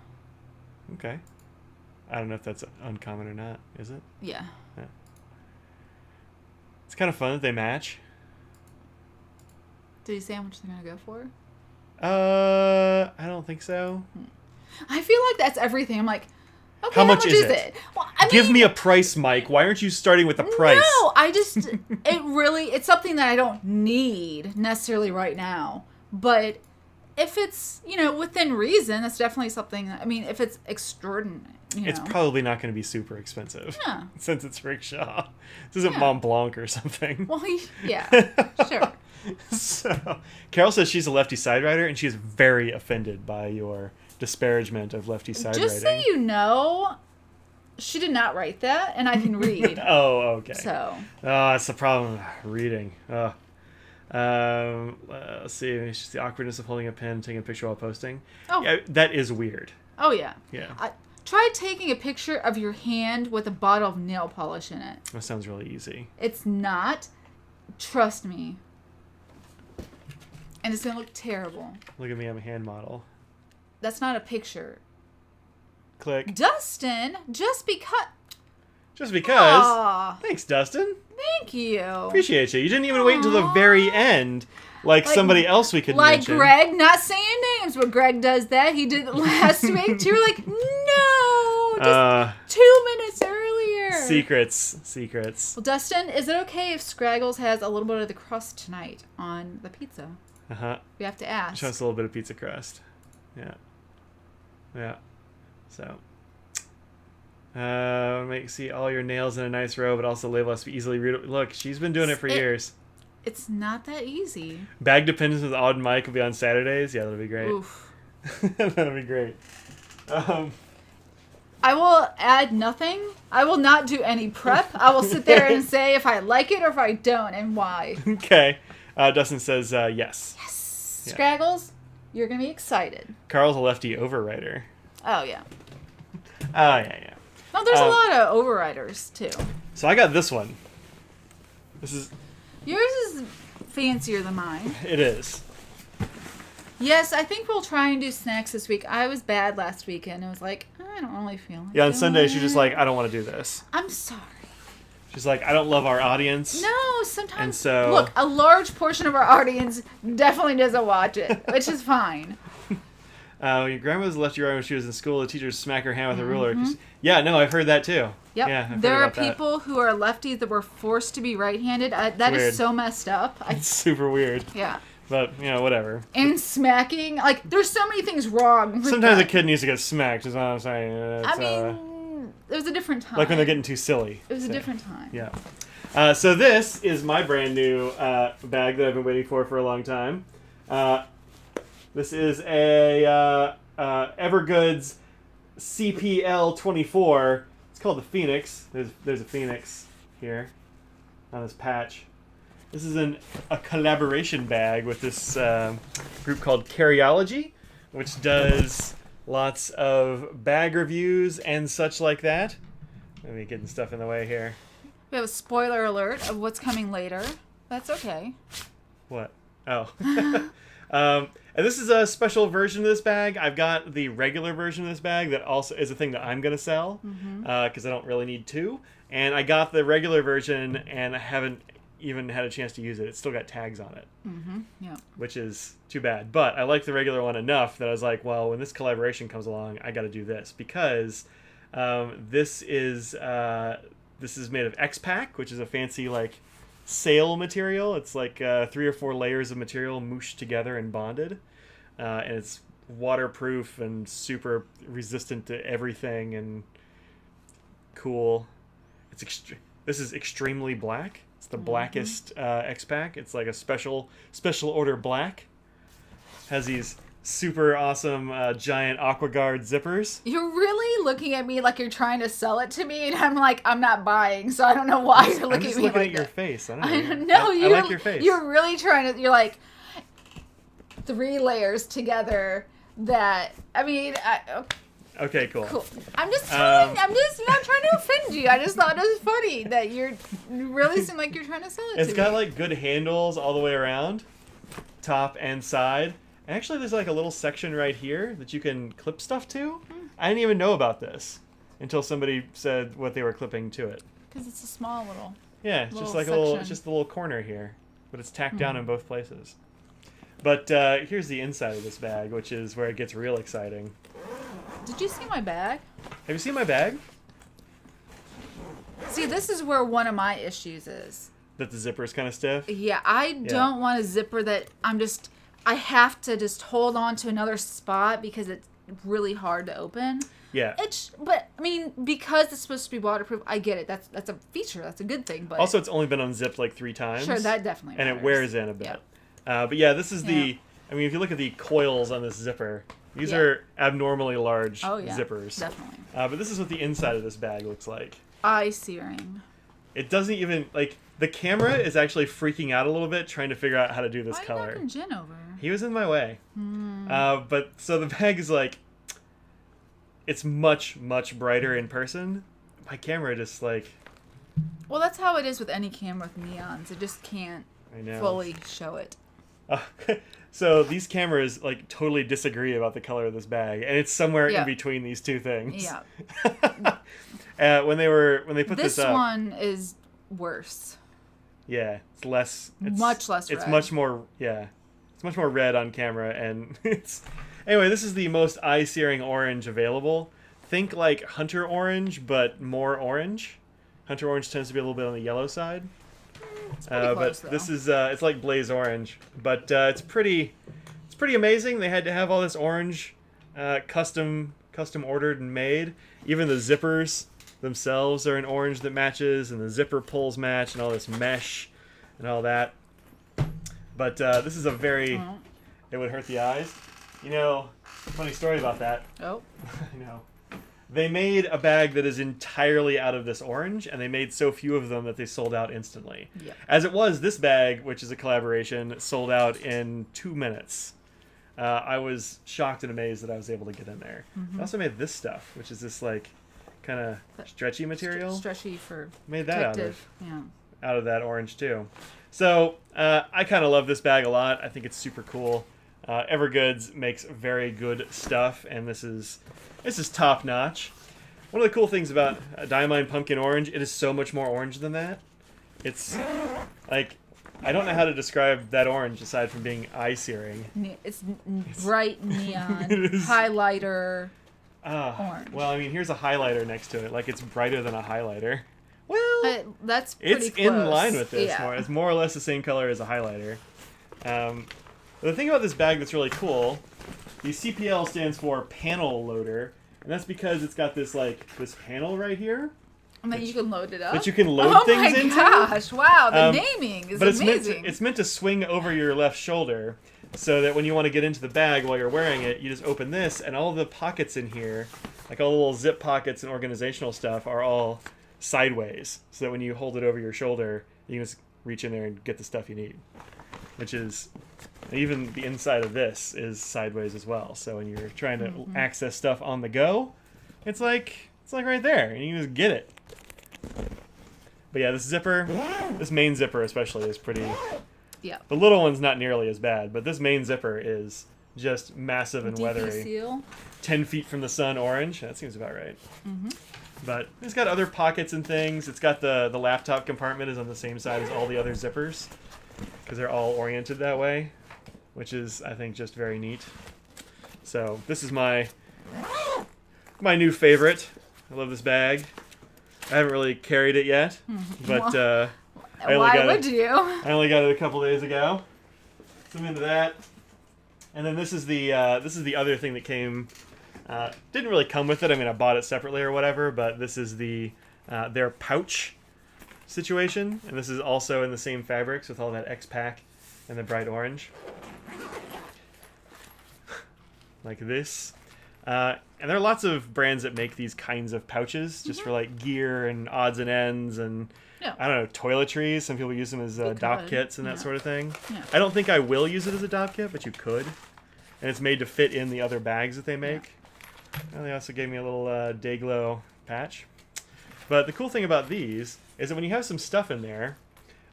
Okay. I don't know if that's uncommon or not, is it? Yeah. It's kind of fun that they match. Did he say how much they're going to go for? I don't think so. I feel like that's everything. I'm like, okay, How much is it? it? Well, I Give mean, me a price, Mike. Why aren't you starting with the price? No, I just, it's something that I don't need necessarily right now. But if it's, within reason, that's definitely something, I mean, if it's extraordinary, It's probably not going to be super expensive. Yeah. Since it's rickshaw. This isn't Yeah. Mont Blanc or something. Well, yeah, sure. So, Carol says she's a lefty side rider, and she's very offended by your disparagement of lefty side riding. Just so you know, she did not write that, and I can read. Oh, okay. So, Oh, that's the problem. Reading. Oh. Let's see. It's just the awkwardness of holding a pen and taking a picture while posting. Oh. Yeah, that is weird. oh yeah. Yeah. Try taking a picture of your hand with a bottle of nail polish in it. That sounds really easy. It's not. Trust me. And it's going to look terrible. Look at me. I'm a hand model. That's not a picture. Click. Dustin, just because... Just because. Aw, Thanks, Dustin. thank you. Appreciate you. You didn't even wait until the Aw. very end, like somebody else we could Like mention. Greg, not saying names, but Greg does that. He did it last week. You were like, no, just 2 minutes earlier. Secrets. Well, Dustin, is it okay if Scraggles has a little bit of the crust tonight on the pizza? Uh-huh. We have to ask. Show us a little bit of pizza crust. Yeah. So. See all your nails in a nice row, but also label us easily readable. Look, she's been doing it for years. It's not that easy. Bag Dependence with Odd Mike will be on Saturdays. Yeah, that'll be great. Oof. That'll be great. I will add nothing. I will not do any prep. I will sit there and say if I like it or if I don't and why. Okay. Dustin says yes. Yes. Yeah. Scraggles, you're going to be excited. Carl's a lefty overwriter. Oh, yeah. Oh, yeah. No, there's a lot of overriders, too. So I got this one. This is... Yours is fancier than mine. It is. Yes, I think we'll try and do snacks this week. I was bad last weekend. I was like, I don't really feel like Yeah, on doing Sunday she's just it. like, I don't want to do this. I'm sorry. She's like, I don't love our audience. No, sometimes... And so... Look, a large portion of our audience definitely doesn't watch it, which is fine. Your grandmother's left you right when she was in school. The teachers smack her hand with a ruler. Yeah, no, I've heard that too. Yep. Yeah, I've heard there are about that. people who are lefties that were forced to be right-handed. That Weird. is so messed up. It's super weird. Yeah. But, whatever. And smacking. Like, there's so many things wrong with Sometimes that. a kid needs to get smacked, is what I'm saying. It's, it was a different time. like when they're getting too silly. It was a different time. Yeah. So this is my brand new bag that I've been waiting for a long time. This is a Evergoods CPL24. It's called the Phoenix. There's a Phoenix here on this patch. This is a collaboration bag with this group called Carryology, which does lots of bag reviews and such like that. Let me getting stuff in the way here. We have a spoiler alert of what's coming later. That's okay. What? Oh. And this is a special version of this bag. I've got the regular version of this bag that also is a thing that I'm going to sell because I don't really need two. And I got the regular version and I haven't even had a chance to use it. It's still got tags on it, Yeah. which is too bad. But I like the regular one enough that I was like, well, when this collaboration comes along, I got to do this because this is made of X-Pack, which is a fancy sail material. It's like 3 or 4 layers of material mooshed together and bonded, and it's waterproof and super resistant to everything and cool. This is extremely black. It's the blackest X-Pack. It's like a special order black. Has these super awesome giant AquaGuard zippers. You're really looking at me like you're trying to sell it to me, and I'm like, I'm not buying, so I don't know why you're looking at me like that. I'm just looking at your face. I don't know. I like your face. You're really trying to. You're like 3 layers together. That Okay, cool. I'm just telling. I'm just not trying to offend you. I just thought it was funny that you really seem like you're trying to sell it to me. It's got good handles all the way around, top and side. And actually, there's a little section right here that you can clip stuff to. I didn't even know about this until somebody said what they were clipping to it. Because it's a small little. Yeah, it's just it's just the little corner here, but it's tacked down in both places. But here's the inside of this bag, which is where it gets real exciting. Did you see my bag? Have you seen my bag? See, this is where one of my issues is. That the zipper is kind of stiff? Yeah, I don't want a zipper that I have to just hold on to another spot because it's really hard to open. Yeah. But I mean, because it's supposed to be waterproof, I get it. That's a feature. That's a good thing. But also, it's only been unzipped 3 times. Sure, that definitely matters. And it wears in a bit. Yeah. But yeah, this is I mean, if you look at the coils on this zipper, these are abnormally large zippers. Definitely. But this is what the inside of this bag looks like. Eye-searing. It doesn't even, the camera is actually freaking out a little bit trying to figure out how to do this Why color. Are you knocking Jen over? He was in my way. But so the bag is it's much, much brighter in person. My camera just Well, that's how it is with any camera with neons. It just can't fully show it. So these cameras totally disagree about the color of this bag, and it's somewhere in between these two things. Yeah. When they put this up, this one is worse. Yeah, it's less. It's much less red. It's much more. Yeah, it's much more red on camera, and it's. Anyway, this is the most eye-searing orange available. Think Hunter orange, but more orange. Hunter orange tends to be a little bit on the yellow side. It's pretty close, but this is it's like blaze orange, but it's pretty amazing. They had to have all this orange custom ordered and made. Even the zippers themselves are an orange that matches, and the zipper pulls match, and all this mesh and all that. But this is a very... It would hurt the eyes. You know, funny story about that. Oh. I know. They made a bag that is entirely out of this orange, and they made so few of them that they sold out instantly. Yep. As it was, this bag, which is a collaboration, sold out in 2 minutes. I was shocked and amazed that I was able to get in there. Mm-hmm. I also made this stuff, which is this like kind of stretchy material. Stretchy for made that yeah. out of that orange too. So I kind of love this bag a lot. I think it's super cool. Evergoods makes very good stuff, and this is top notch. One of the cool things about Diamine Pumpkin Orange, it is so much more orange than that. It's like, I don't know how to describe that orange aside from being eye-searing. It's bright neon, is. highlighter orange. Well, I mean, here's a highlighter next to it. Like, it's brighter than a highlighter. Well, that's pretty it's close. in line with this. Yeah. It's more or less the same color as a highlighter. The thing about this bag that's really cool, the CPL stands for panel loader, and that's because it's got this panel right here. And then you can load it up. That you can load things into. Oh my gosh! Wow, the naming is amazing. It's meant to swing over your left shoulder, so that when you want to get into the bag while you're wearing it, you just open this, and all the pockets in here, like all the little zip pockets and organizational stuff, are all sideways, so that when you hold it over your shoulder, you can just reach in there and get the stuff you need. Which is, even the inside of this is sideways as well. So when you're trying to access stuff on the go, it's like right there, and you can just get it. But yeah, this main zipper especially is pretty... Yeah. The little one's not nearly as bad, but this main zipper is just massive and DP weathery. seal. 10 feet from the sun orange. That seems about right. Mm-hmm. But it's got other pockets and things. It's got the laptop compartment is on the same side as all the other zippers, because they're all oriented that way, which is, I think, just very neat. So this is my new favorite. I love this bag. I haven't really carried it yet, but Why would you? I only got it a couple days ago. So I'm into that. And then this is the other thing that came. Didn't really come with it. I mean, I bought it separately or whatever. But this is their pouch situation, and this is also in the same fabrics with all that X-Pack and the bright orange, like this. And there are lots of brands that make these kinds of pouches just for like gear and odds and ends and I don't know, toiletries. Some people use them as DOP kits and that sort of thing. Yeah. I don't think I will use it as a DOP kit, but you could. And it's made to fit in the other bags that they make. And they also gave me a little Dayglow patch. But the cool thing about these is that when you have some stuff in there,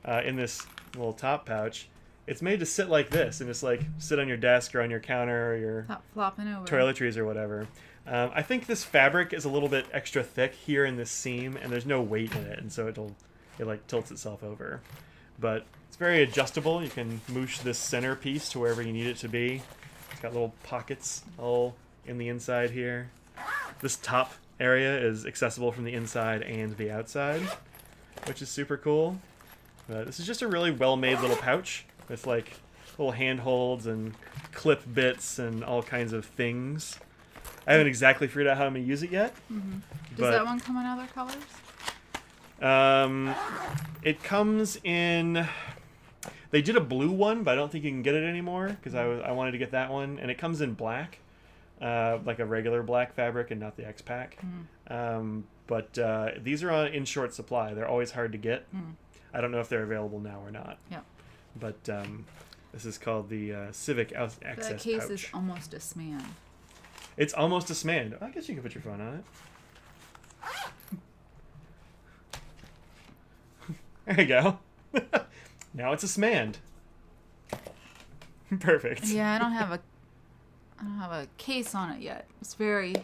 in this little top pouch, it's made to sit like this and just like sit on your desk or on your counter or your flopping over toiletries or whatever. I think this fabric is a little bit extra thick here in this seam, and there's no weight in it, and so it like tilts itself over. But it's very adjustable. You can moosh this center piece to wherever you need it to be. It's got little pockets all in the inside here. This top area is accessible from the inside and the outside, which is super cool. This is just a really well-made little pouch with like little handholds and clip bits and all kinds of things. I haven't exactly figured out how I'm going to use it yet. Mm-hmm. Does that one come in other colors? It comes in... They did a blue one, but I don't think you can get it anymore because I wanted to get that one. And it comes in black, like a regular black fabric and not the X-Pack. Mm. But these are in short supply. They're always hard to get. Mm. I don't know if they're available now or not. Yeah. But this is called the Civic Access Pouch. That case is almost a Sman. It's almost a Sman. I guess you can put your phone on it. There you go. Now it's a Smand. Perfect. Yeah, I don't have a case on it yet. It's very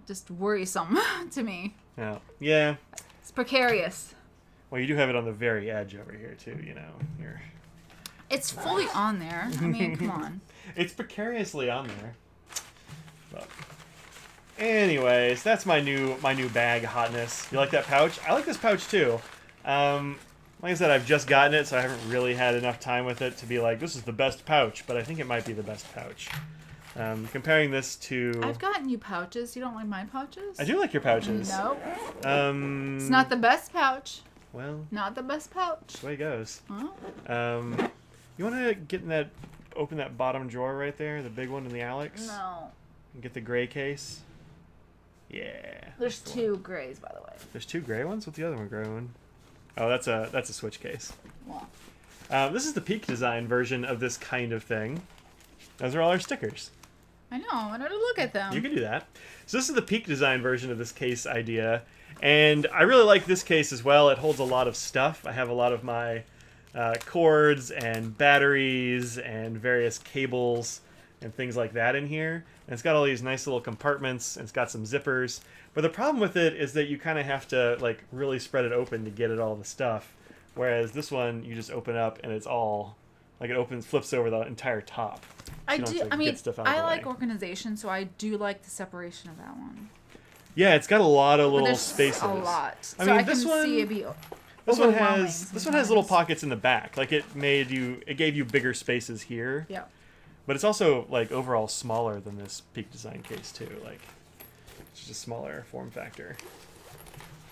just worrisome to me. Oh, yeah. It's precarious. Well, you do have it on the very edge over here too, you know. It's fully on there. I mean, come on. It's precariously on there. But anyways, that's my new bag hotness. You like that pouch? I like this pouch too. Like I said, I've just gotten it, so I haven't really had enough time with it to be like, this is the best pouch, but I think it might be the best pouch. Comparing this to... I've gotten you pouches. You don't like my pouches? I do like your pouches. No. It's It's not the best pouch. Well, Not the best pouch. that's the way it goes. Oh. You want to get in that... Open that bottom drawer right there, the big one in the Alex. No. And get the gray case. Yeah. There's two grays, by the way. There's two gray ones? What's the other one gray one? Oh, that's a Switch case. Well, This is the Peak Design version of this kind of thing. Those are all our stickers. I know. I wanted to look at them. You can do that. So this is the Peak Design version of this case idea. And I really like this case as well. It holds a lot of stuff. I have a lot of my cords and batteries and various cables and things like that in here. And it's got all these nice little compartments, and it's got some zippers. But the problem with it is that you kind of have to like really spread it open to get at all the stuff. Whereas this one, you just open up and it's all like it flips over the entire top. So I you don't do. have to I mean, get stuff out of I the like way. organization, so I do like the separation of that one. Yeah, it's got a lot of But little there's spaces. a lot. I So mean, I this can one- see it be This one overwhelming has little sometimes. pockets in the back. Like it gave you bigger spaces here. Yeah. But it's also like overall smaller than this Peak Design case too. Like it's just a smaller form factor.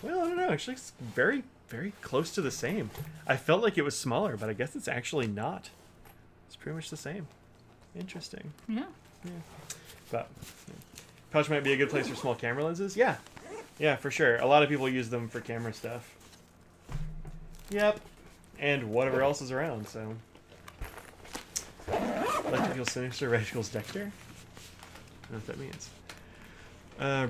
Well, I don't know. Actually, it's very, very close to the same. I felt like it was smaller, but I guess it's actually not. It's pretty much the same. Interesting. Yeah. But pouch might be a good place for small camera lenses. Yeah. Yeah, for sure. A lot of people use them for camera stuff. Yep. And whatever else is around, so. Electrical Sinister, Radicals Dexter? I don't know what that means.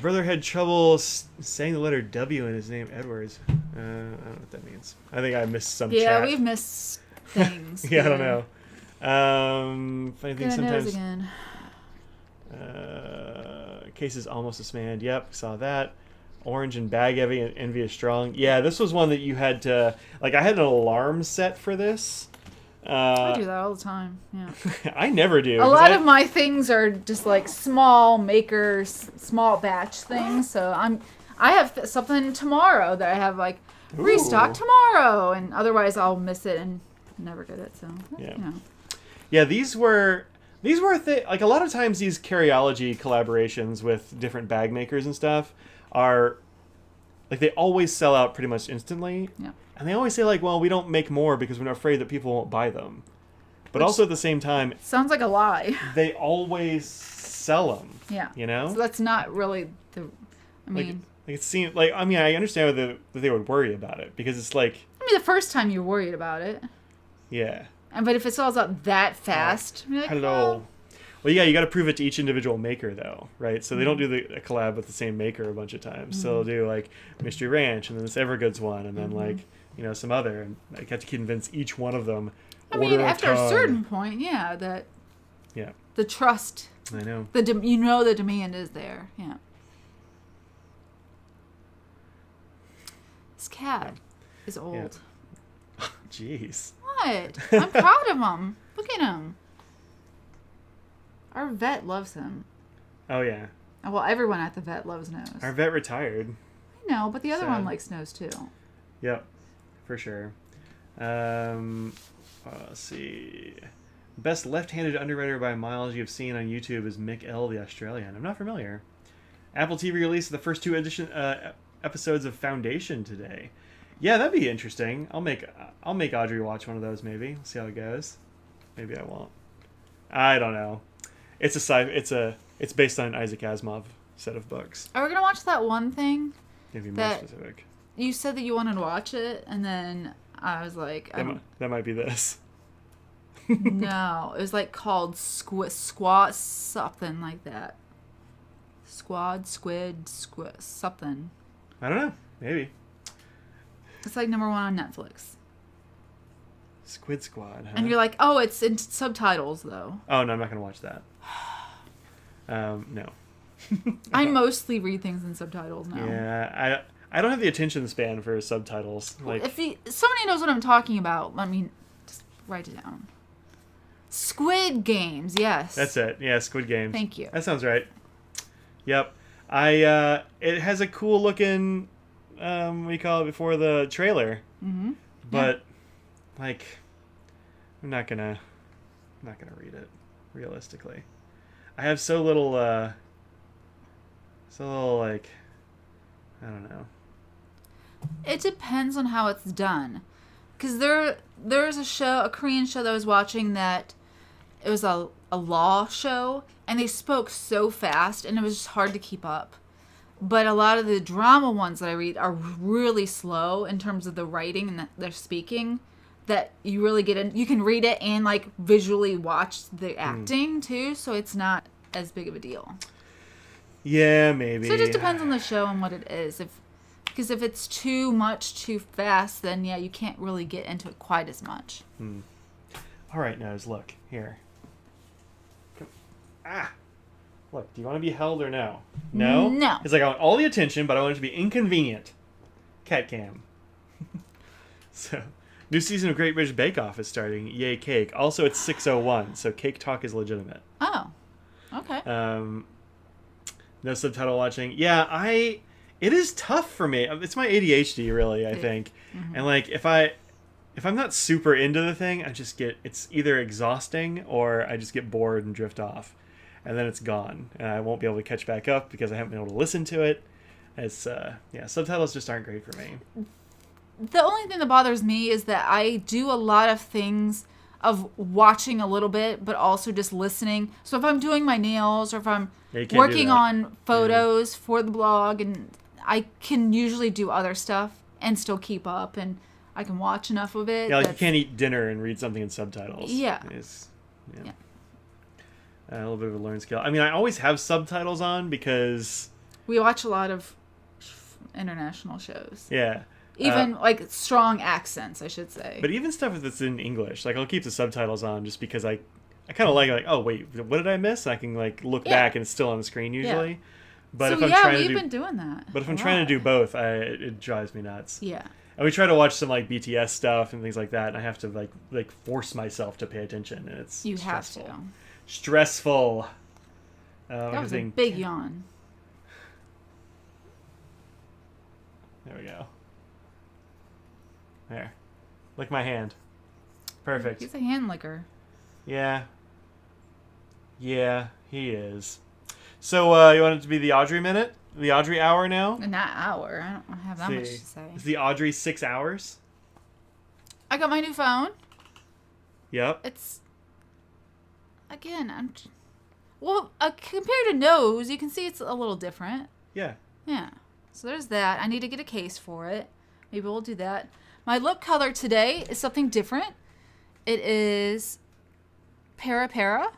Brother had trouble saying the letter W in his name, Edwards. I don't know what that means. I think I missed some Yeah, chat. we've missed things. Yeah, I don't know. Funny thing Good nose sometimes. again. Case is almost dismantled. Yep, saw that. Orange and bag heavy and envy is strong. Yeah, this was one that you had to like. I had an alarm set for this. I do that all the time. Yeah. I never do. A 'cause lot of my things are just like small makers, small batch things. So I have something tomorrow that I have like restock Ooh. tomorrow, and otherwise I'll miss it and never get it. So Yeah. you know. Yeah, these were like a lot of times these Carryology collaborations with different bag makers and stuff are like they always sell out pretty much instantly. Yeah. And they always say like, well, we don't make more because we're afraid that people won't buy them. But Which- also at the same time, Sounds like a lie. they always sell them. Yeah. You know? So that's not really the. I Like, mean, like it seemed like I mean I understand that they would worry about it because it's like the first time you're worried about it, yeah. but if it sells out that fast, you're like, Hello. Well, yeah, you got to prove it to each individual maker, though, right? So they don't do a collab with the same maker a bunch of times. So they'll do like Mystery Ranch, and then this Evergoods one, and then like some other, and I have to convince each one of them. I mean, order after a ton. certain point, yeah, that Yeah, the trust, I know. the demand is there. Yeah. This cat is old. Jeez. What? I'm proud of him. Look at him. Our vet loves him. Oh yeah, Well, everyone at the vet loves Nose. our vet retired. I know, but the other one Sad. likes Nose too. Yep, for sure. Let's see. Best left-handed underwriter by miles you've seen on YouTube is Mick L, the Australian. I'm not familiar. Apple TV released the first two episodes of Foundation today. Yeah, that'd be interesting. I'll make Audrey watch one of those maybe. See how it goes. Maybe I won't. I don't know. It's based on an Isaac Asimov set of books. Are we gonna watch that one thing? Maybe more That- specific. You said that you wanted to watch it, and then I was like, That might be this. no, it was like called Squat something like that. Squid, something. I don't know. Maybe. It's like number 1 on Netflix. Squid Squad, huh? And you're like, oh, it's in subtitles though. Oh, no, I'm not going to watch that. No. I mostly read things in subtitles now. Yeah, I don't have the attention span for subtitles. Like, If somebody knows what I'm talking about, let me just write it down. Squid Games, yes. that's it. Yeah, Squid Games. Thank you. That sounds right. Yep. It has a cool looking, what do you call it, before the trailer. Mm-hmm. But, like, I'm not gonna read it, realistically. I have so little like, I don't know. It depends on how it's done. Because there's a Korean show that I was watching that it was a law show, and they spoke so fast, and it was just hard to keep up. But a lot of the drama ones that I read are really slow in terms of the writing and their speaking, that you really get in. You can read it and like visually watch the acting too, so it's not as big of a deal. Yeah, maybe. So it just depends on the show and what it is. Because if it's too much too fast, then yeah, you can't really get into it quite as much. All right, Nose, look here. Look, do you want to be held or no? No? No. It's like I want all the attention, but I want it to be inconvenient. Cat cam. So, new season of Great British Bake Off is starting. Yay, cake. Also, it's 6:01, so cake talk is legitimate. Oh, okay. No subtitle watching. Yeah, it is tough for me. It's my ADHD, really, I think. Mm-hmm. And like, if I'm not super into the thing, it's either exhausting or I just get bored and drift off. And then it's gone. And I won't be able to catch back up because I haven't been able to listen to it. It's, subtitles just aren't great for me. The only thing that bothers me is that I do a lot of things of watching a little bit, but also just listening. So if I'm doing my nails or if I'm working on photos for the blog, and I can usually do other stuff and still keep up, and I can watch enough of it. Yeah, like you can't eat dinner and read something in subtitles. Yeah. Yeah. A little bit of a learned skill. I mean, I always have subtitles on because we watch a lot of international shows. Yeah. Even like strong accents, I should say. But even stuff that's in English, like I'll keep the subtitles on just because I kind of like, oh wait, what did I miss? And I can like look back and it's still on the screen usually. Yeah. But so if I'm trying we've to been doing that. But if I'm trying to do both, it drives me nuts. Yeah. And we try to watch some like BTS stuff and things like that, and I have to like force myself to pay attention, and it's stressful. Have to. Stressful. That was a big yawn. There we go. There. Lick my hand. Perfect. He's a hand licker. Yeah. Yeah, he is. So, you want it to be the Audrey minute? The Audrey hour now? Not hour. I don't have that much to say. Is the Audrey 6 hours? I got my new phone. Yep. It's... Again, compared to Nose, you can see it's a little different. Yeah. Yeah. So there's that. I need to get a case for it. Maybe we'll do that. My lip color today is something different. It is Para,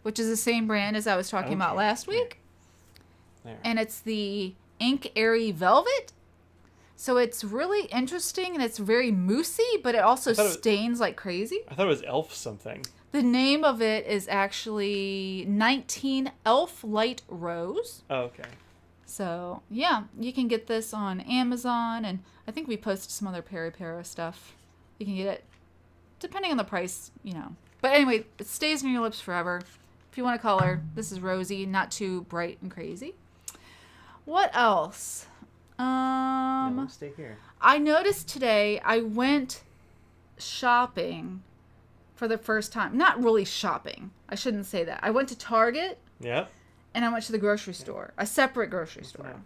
which is the same brand as I was talking about last week. There. And it's the Ink Airy Velvet. So it's really interesting, and it's very moussey, but it also stains like crazy. I thought it was Elf something. The name of it is actually 19 Elf Light Rose. Oh, okay. So, yeah, you can get this on Amazon, and I think we posted some other Para stuff. You can get it, depending on the price, But anyway, it stays on your lips forever. If you want a color, this is rosy, not too bright and crazy. What else? No, stay here. I noticed today I went shopping for the first time. Not really shopping. I shouldn't say that. I went to Target. Yep. And I went to the grocery store, a separate grocery store.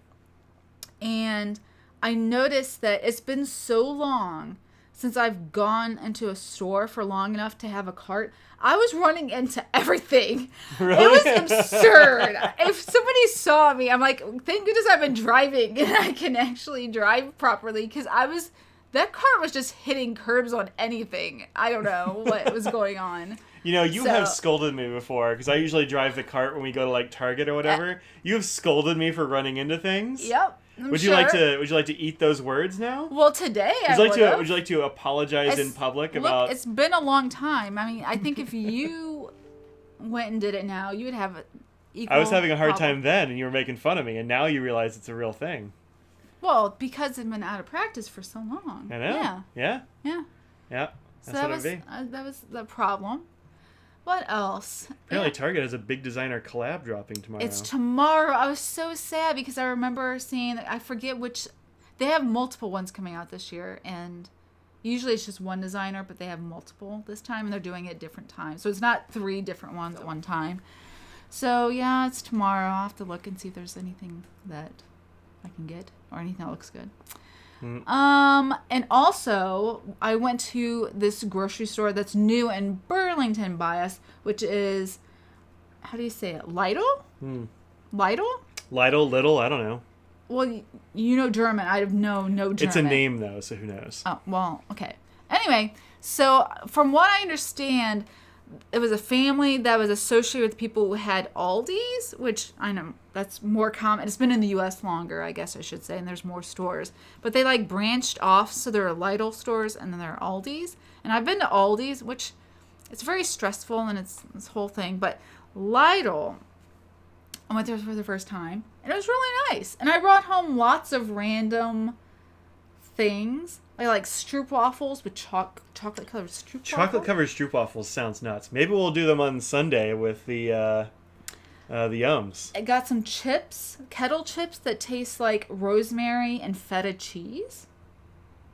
And I noticed that it's been so long since I've gone into a store for long enough to have a cart. I was running into everything. Really? It was absurd. If somebody saw me, I'm like, thank goodness I've been driving and I can actually drive properly, because that cart was just hitting curbs on anything. I don't know what was going on. You have scolded me before, because I usually drive the cart when we go to like Target or whatever. You have scolded me for running into things. Yep. Would you like to eat those words now? Well, today would you like to apologize in public about? Look, it's been a long time. I mean, I think if you went and did it now, you would have equal. I was having a hard time then, and you were making fun of me, and now you realize it's a real thing. Well, because I've been out of practice for so long. I know. Yeah. Yeah. So that was the problem. What else? Apparently Target has a big designer collab dropping tomorrow. It's tomorrow. I was so sad because I remember seeing, I forget which, they have multiple ones coming out this year, and usually it's just one designer, but they have multiple this time, and they're doing it at different times. So it's not 3 different ones at one time. So, yeah, it's tomorrow. I'll have to look and see if there's anything that I can get or anything that looks good. And also, I went to this grocery store that's new in Burlington by us, which is, how do you say it? Lidl? Lidl? Lidl, I don't know. Well, you know German. I have no German. It's a name, though, so who knows? Oh, well, okay. Anyway, so from what I understand, it was a family that was associated with people who had Aldi's, which I know that's more common. It's been in the U.S. longer, I guess I should say, and there's more stores. But they like branched off, so there are Lidl stores and then there are Aldi's. And I've been to Aldi's, which it's very stressful and it's this whole thing. But Lidl, I went there for the first time, and it was really nice. And I brought home lots of random things. I like stroopwafels with chocolate covered stroopwafels. Chocolate covered stroopwafels sounds nuts. Maybe we'll do them on Sunday with the Yums. I got some chips, kettle chips that taste like rosemary and feta cheese.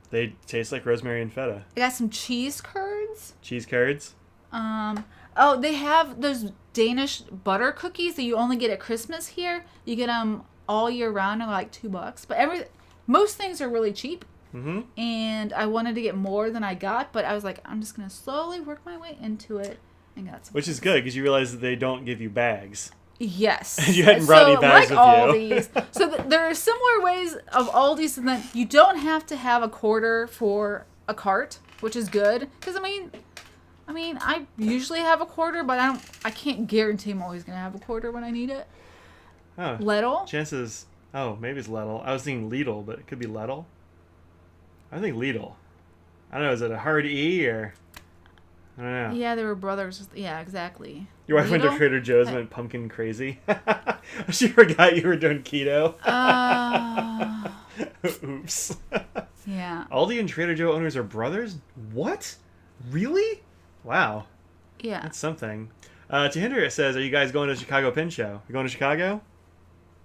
They taste like rosemary and feta. I got some cheese curds. Cheese curds? Oh, they have those Danish butter cookies that you only get at Christmas here. You get them all year round. They're like $2, but most things are really cheap. Mm-hmm. And I wanted to get more than I got, but I was like, I'm just going to slowly work my way into it and got some. Which is good, because you realize that they don't give you bags. Yes. You hadn't brought any bags with Aldi's, you. So there are similar ways of Aldi's in that you don't have to have a quarter for a cart, which is good. Because, I mean, I usually have a quarter, but I can't guarantee I'm always going to have a quarter when I need it. Oh, Lidl? Chances... Oh, maybe it's Lidl. I was thinking Lidl, but it could be Lidl. I think Lidl. I don't know, is it a hard E or... I don't know. Yeah, they were brothers. Yeah, exactly. Your wife went to Trader Joe's and went pumpkin crazy. She forgot you were doing keto. Oops. Yeah. Aldi and Trader Joe owners are brothers? What? Really? Wow. Yeah. That's something. Tahinder says, are you guys going to the Chicago Pen Show? You going to Chicago?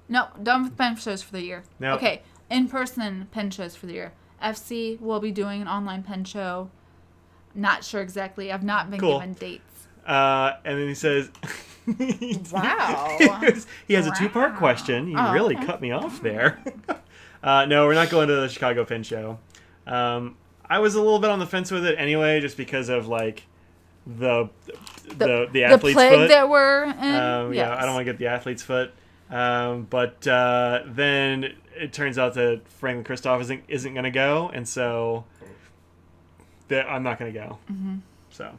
No, done with pen shows for the year. No. Okay, in-person pen shows for the year. FC will be doing an online pen show. Not sure exactly. I've not been given dates. And then he says... Wow. He has a two-part question. You really cut me off there. No, we're not going to the Chicago Pen Show. I was a little bit on the fence with it anyway, just because of like the athlete's plague foot that we're in. Yeah, I don't want to get the athlete's foot. But then it turns out that Franklin Christoph isn't going to go, and so I'm not going to go. Mm-hmm. So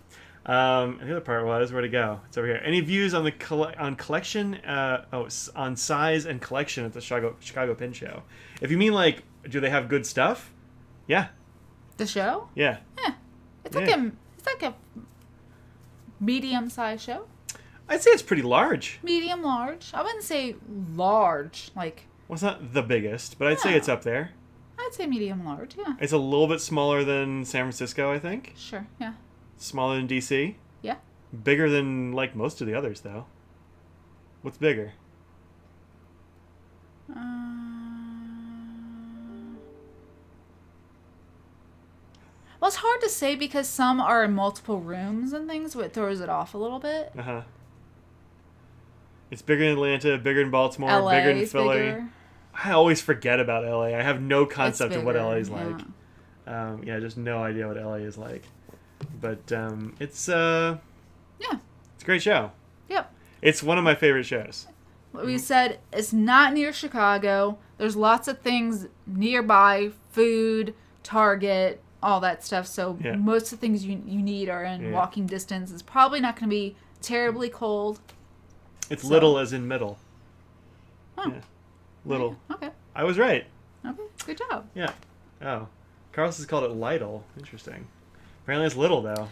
and the other part was where to go. It's over here. Any views on the collection? On size and collection at the Chicago Pen Show? If you mean like, do they have good stuff? Yeah. The show? Yeah. Yeah. It's like a medium-sized show. I'd say it's pretty large. Medium large. I wouldn't say large. Like. Well, it's not the biggest, but I'd say it's up there. I'd say medium large. Yeah. It's a little bit smaller than San Francisco, I think. Sure. Yeah. Smaller than DC. Yeah. Bigger than like most of the others, though. What's bigger? Well, it's hard to say because some are in multiple rooms and things, so it throws it off a little bit. Uh-huh. It's bigger in Atlanta, bigger in Baltimore, LA bigger in is Philly. Bigger. I always forget about LA. I have no concept of what LA is yeah. like. Just no idea what LA is like. But it's yeah, it's a great show. Yep. It's one of my favorite shows. We said it's not near Chicago. There's lots of things nearby, food, Target, all that stuff. So most of the things you need are in walking distance. It's probably not going to be terribly cold. It's little as in middle. Oh. Yeah. Little. Okay. I was right. Okay. Good job. Yeah. Oh. Carlos has called it Lidl. Interesting. Apparently it's little, though.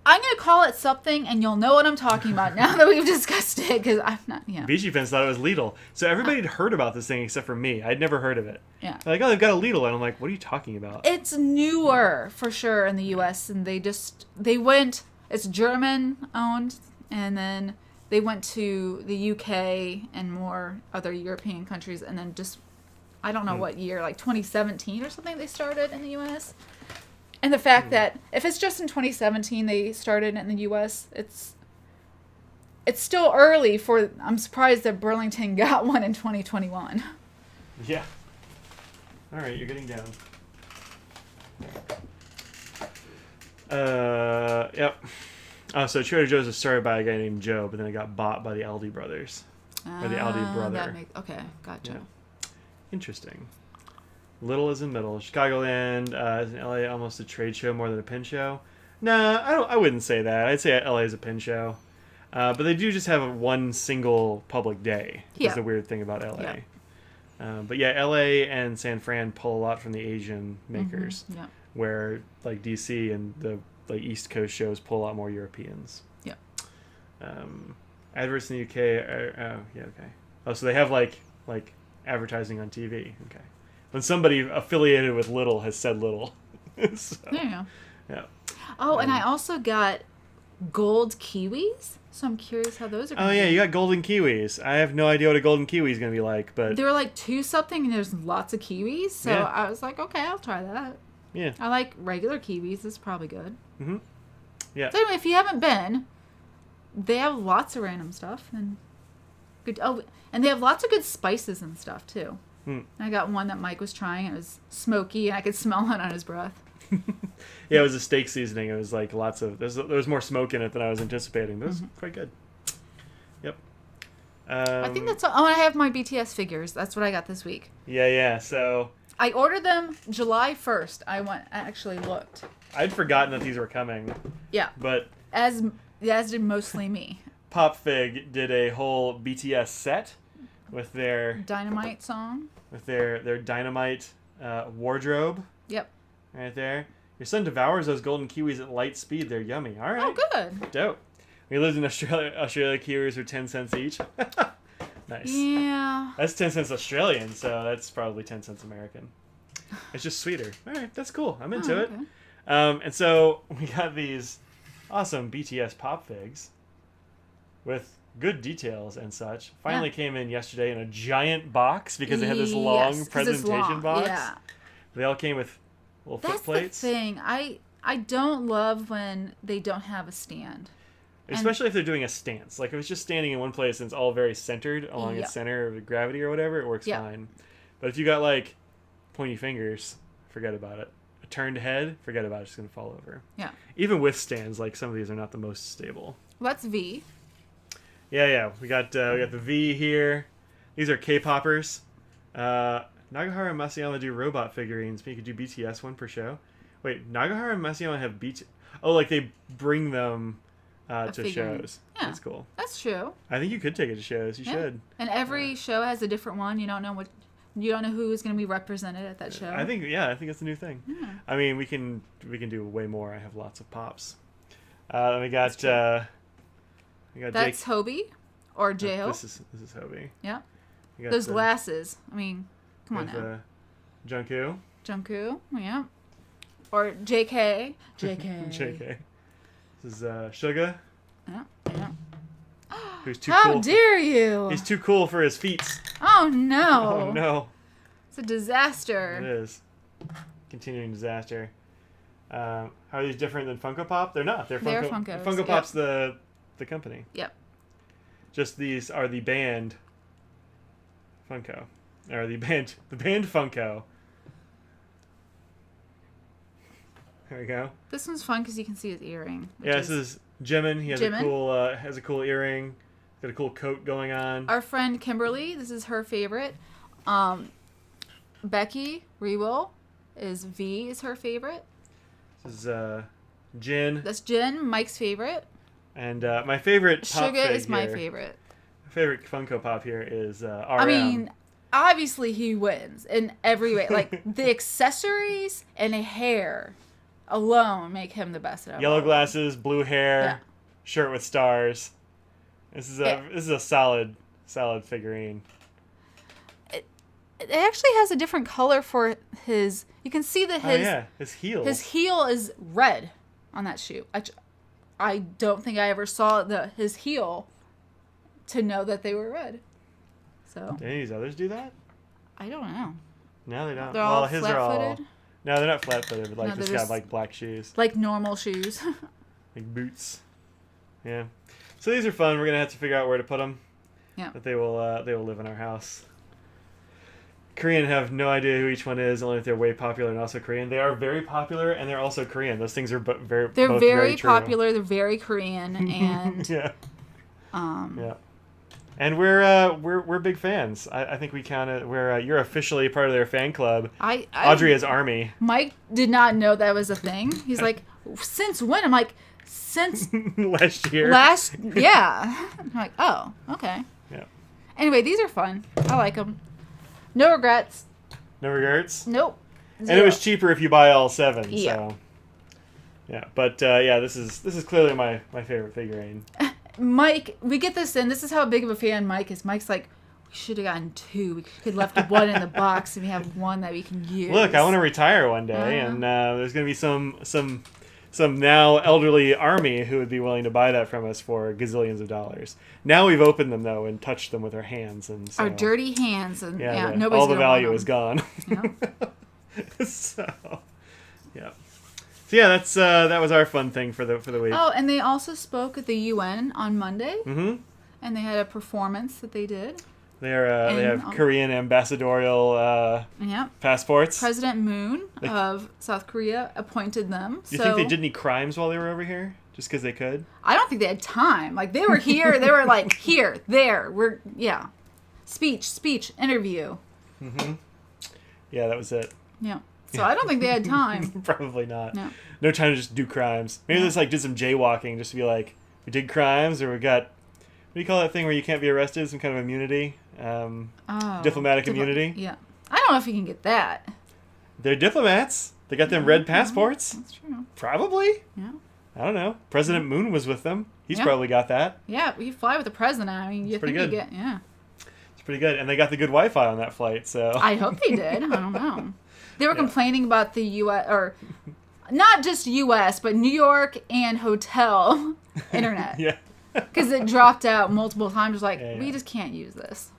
I'm going to call it something, and you'll know what I'm talking about now that we've discussed it, because I'm not, Beachy Fans thought it was Lidl. So everybody had heard about this thing except for me. I'd never heard of it. Yeah. They're like, oh, they've got a Lidl. And I'm like, what are you talking about? It's newer, for sure, in the U.S., and it's German-owned, and then they went to the U.K. and more other European countries, and then just, I don't know what year, like 2017 or something they started in the U.S., and the fact that if it's just in 2017 they started in the U.S., it's it's still early for. I'm surprised that Burlington got one in 2021. Yeah. All right, you're getting down. Yep. Oh, so Trader Joe's was started by a guy named Joe, but then it got bought by the Aldi brothers. Or the Aldi brother. Okay, gotcha. Yeah. Interesting. Little is in middle. Chicagoland is in LA almost a trade show more than a pin show. Nah, I wouldn't say that. I'd say LA is a pin show. But they do just have one single public day. Yeah. Is the weird thing about LA. Yeah. But yeah, LA and San Fran pull a lot from the Asian makers. Mm-hmm. Yeah. Where like DC and the like East Coast shows pull a lot more Europeans. Yeah. Adverts in the UK are, yeah, okay. Oh, so they have like advertising on TV. Okay. When somebody affiliated with Little has said Little. So, There you go. yeah. Oh, and I also got gold kiwis. So I'm curious how those are going Oh, to yeah, be. you got golden kiwis. I have no idea what a golden kiwi is going to be like, but... They were like 2 something and there's lots of kiwis. So Yeah. I was like, okay, I'll try that. Yeah. I like regular kiwis. It's probably good. Mm-hmm. Yeah. So anyway, if you haven't been, they have lots of random stuff. And good. Oh, and they have lots of good spices and stuff, too. Hmm. I got one that Mike was trying. It was smoky, and I could smell it on his breath. Yeah, it was a steak seasoning. It was like lots of... There was more smoke in it than I was anticipating, but it was quite good. Yep. I think that's all. Oh, and I have my BTS figures. That's what I got this week. Yeah, so... I ordered them July 1st. I actually looked. I'd forgotten that these were coming, Yeah. but As did mostly me. Pop Fig did a whole BTS set with their Dynamite song. Dynamite wardrobe Yep. right there. Your son devours those golden kiwis at light speed. They're yummy. All right. Oh, good. Dope. We lived in Australia. Australia kiwis were 10 cents each. Nice. Yeah. That's 10 cents Australian, so that's probably 10 cents American. It's just sweeter. All right, that's cool. I'm into it. Okay. And so we got these awesome BTS Pop Figs with good details and such. Finally came in yesterday in a giant box because they had this long 'cause it's presentation long. box. Yeah. They all came with little That's foot plates. the thing. I don't love when they don't have a stand. Especially if they're doing a stance. Like if it's just standing in one place and it's all very centered along its center of gravity or whatever, it works fine. But if you got like pointy fingers, forget about it. A turned head, forget about it. It's going to fall over. Yeah. Even with stands, like some of these are not the most stable. Well, that's V. Yeah. We got the V here. These are K-poppers. Nagahara and Masayama do robot figurines, but you could do BTS one per show. Wait, Nagahara and Masayama have Oh, like they bring them to figurine. shows. Yeah. That's cool. That's true. I think you could take it to shows. You should. And every show has a different one. You don't know who's going to be represented at that show. I think it's a new thing. Yeah. I mean, we can do way more. I have lots of pops. We got That's Jake. Hobie or J-Hope. This is Hobie. Yeah. We got, Those glasses. I mean, come on with, now. Jungkook. Jungkook. Yeah. Or JK. JK. JK. This is Suga, Yeah. who's too How cool. dare you? He's too cool for his feet. Oh no. Oh no. It's a disaster. It is. Continuing disaster. How are these different than Funko Pop? They're not. They're Funkos, Funko Pop's the company. Yep. Just these are the band Funko. Or the band Funko. There we go. This one's fun because you can see his earring. Yeah, this is Jimin. He has Jimin. a cool earring. Got a cool coat going on. Our friend Kimberly, this is her favorite. Becky Rewell is V is her favorite. This is Jin. That's Jen, Mike's favorite. And my favorite pop Suga fig is my here- favorite. My favorite Funko Pop here is RM. I mean, obviously he wins in every way. Like the accessories and the hair alone make him the best at yellow glasses, blue hair, Yeah. shirt with stars. This is a solid figurine. It actually has a different color for his. You can see that his heel. his heel is red on that shoe. I don't think I ever saw his heel to know that they were red. So Do any of these others do that? I don't know. No, they don't. They're all his are all. flat-footed, No, they're not flat-footed, but like No, just they're got just- like black shoes, like normal shoes. like boots. Yeah. So these are fun. We're gonna have to figure out where to put them. Yeah. But they will live in our house. Korean have no idea who each one is, only if they're way popular and also Korean. They are very popular and they're also Korean. Those things are both very true. Popular. They're very Korean, and yeah. Yeah. And we're big fans. I think we counted. You're officially part of their fan club. Audrey is Army. Mike did not know that was a thing. He's like, since when? I'm like, since last year. Yeah. I'm like, oh, okay. Yeah. Anyway, these are fun. I like them. No regrets. No regrets? Nope. Zero. And it was cheaper if you buy all 7. Yeah. So. Yeah, but this is clearly my favorite figurine. Mike, we get this in. This is how big of a fan Mike is. Mike's like, we should have gotten 2. We could have left 1 in the box, and we have 1 that we can use. Look, I want to retire one day, and there's going to be some now elderly Army who would be willing to buy that from us for gazillions of dollars. Now we've opened them though and touched them with our hands, and so, our dirty hands, and nobody's all the gonna value want is gone. Yep. So that's that was our fun thing for the week. Oh, and they also spoke at the UN on Monday. Mm-hmm. And they had a performance that they did. They have Korean ambassadorial passports. President Moon of South Korea appointed them. Do you think they did any crimes while they were over here? Just because they could? I don't think they had time. Like, they were here. They were like, here, there. Speech, interview. Mm-hmm. Yeah, that was it. Yeah. So I don't think they had time. Probably not. No time to just do crimes. Maybe they just did some jaywalking just to be like, we did crimes, or we got, what do you call that thing where you can't be arrested? Some kind of immunity? Diplomatic immunity? Yeah. I don't know if you can get that. They're diplomats. They got them red passports. That's true. Probably. Yeah. I don't know. President Moon was with them. He's probably got that. Yeah, you fly with the president. I mean, you think you get, It's pretty good. And they got the good Wi-Fi on that flight, so. I hope they did. I don't know. They were complaining about the U.S., or not just U.S., but New York and hotel internet. Yeah. Because it dropped out multiple times. Like, we just can't use this.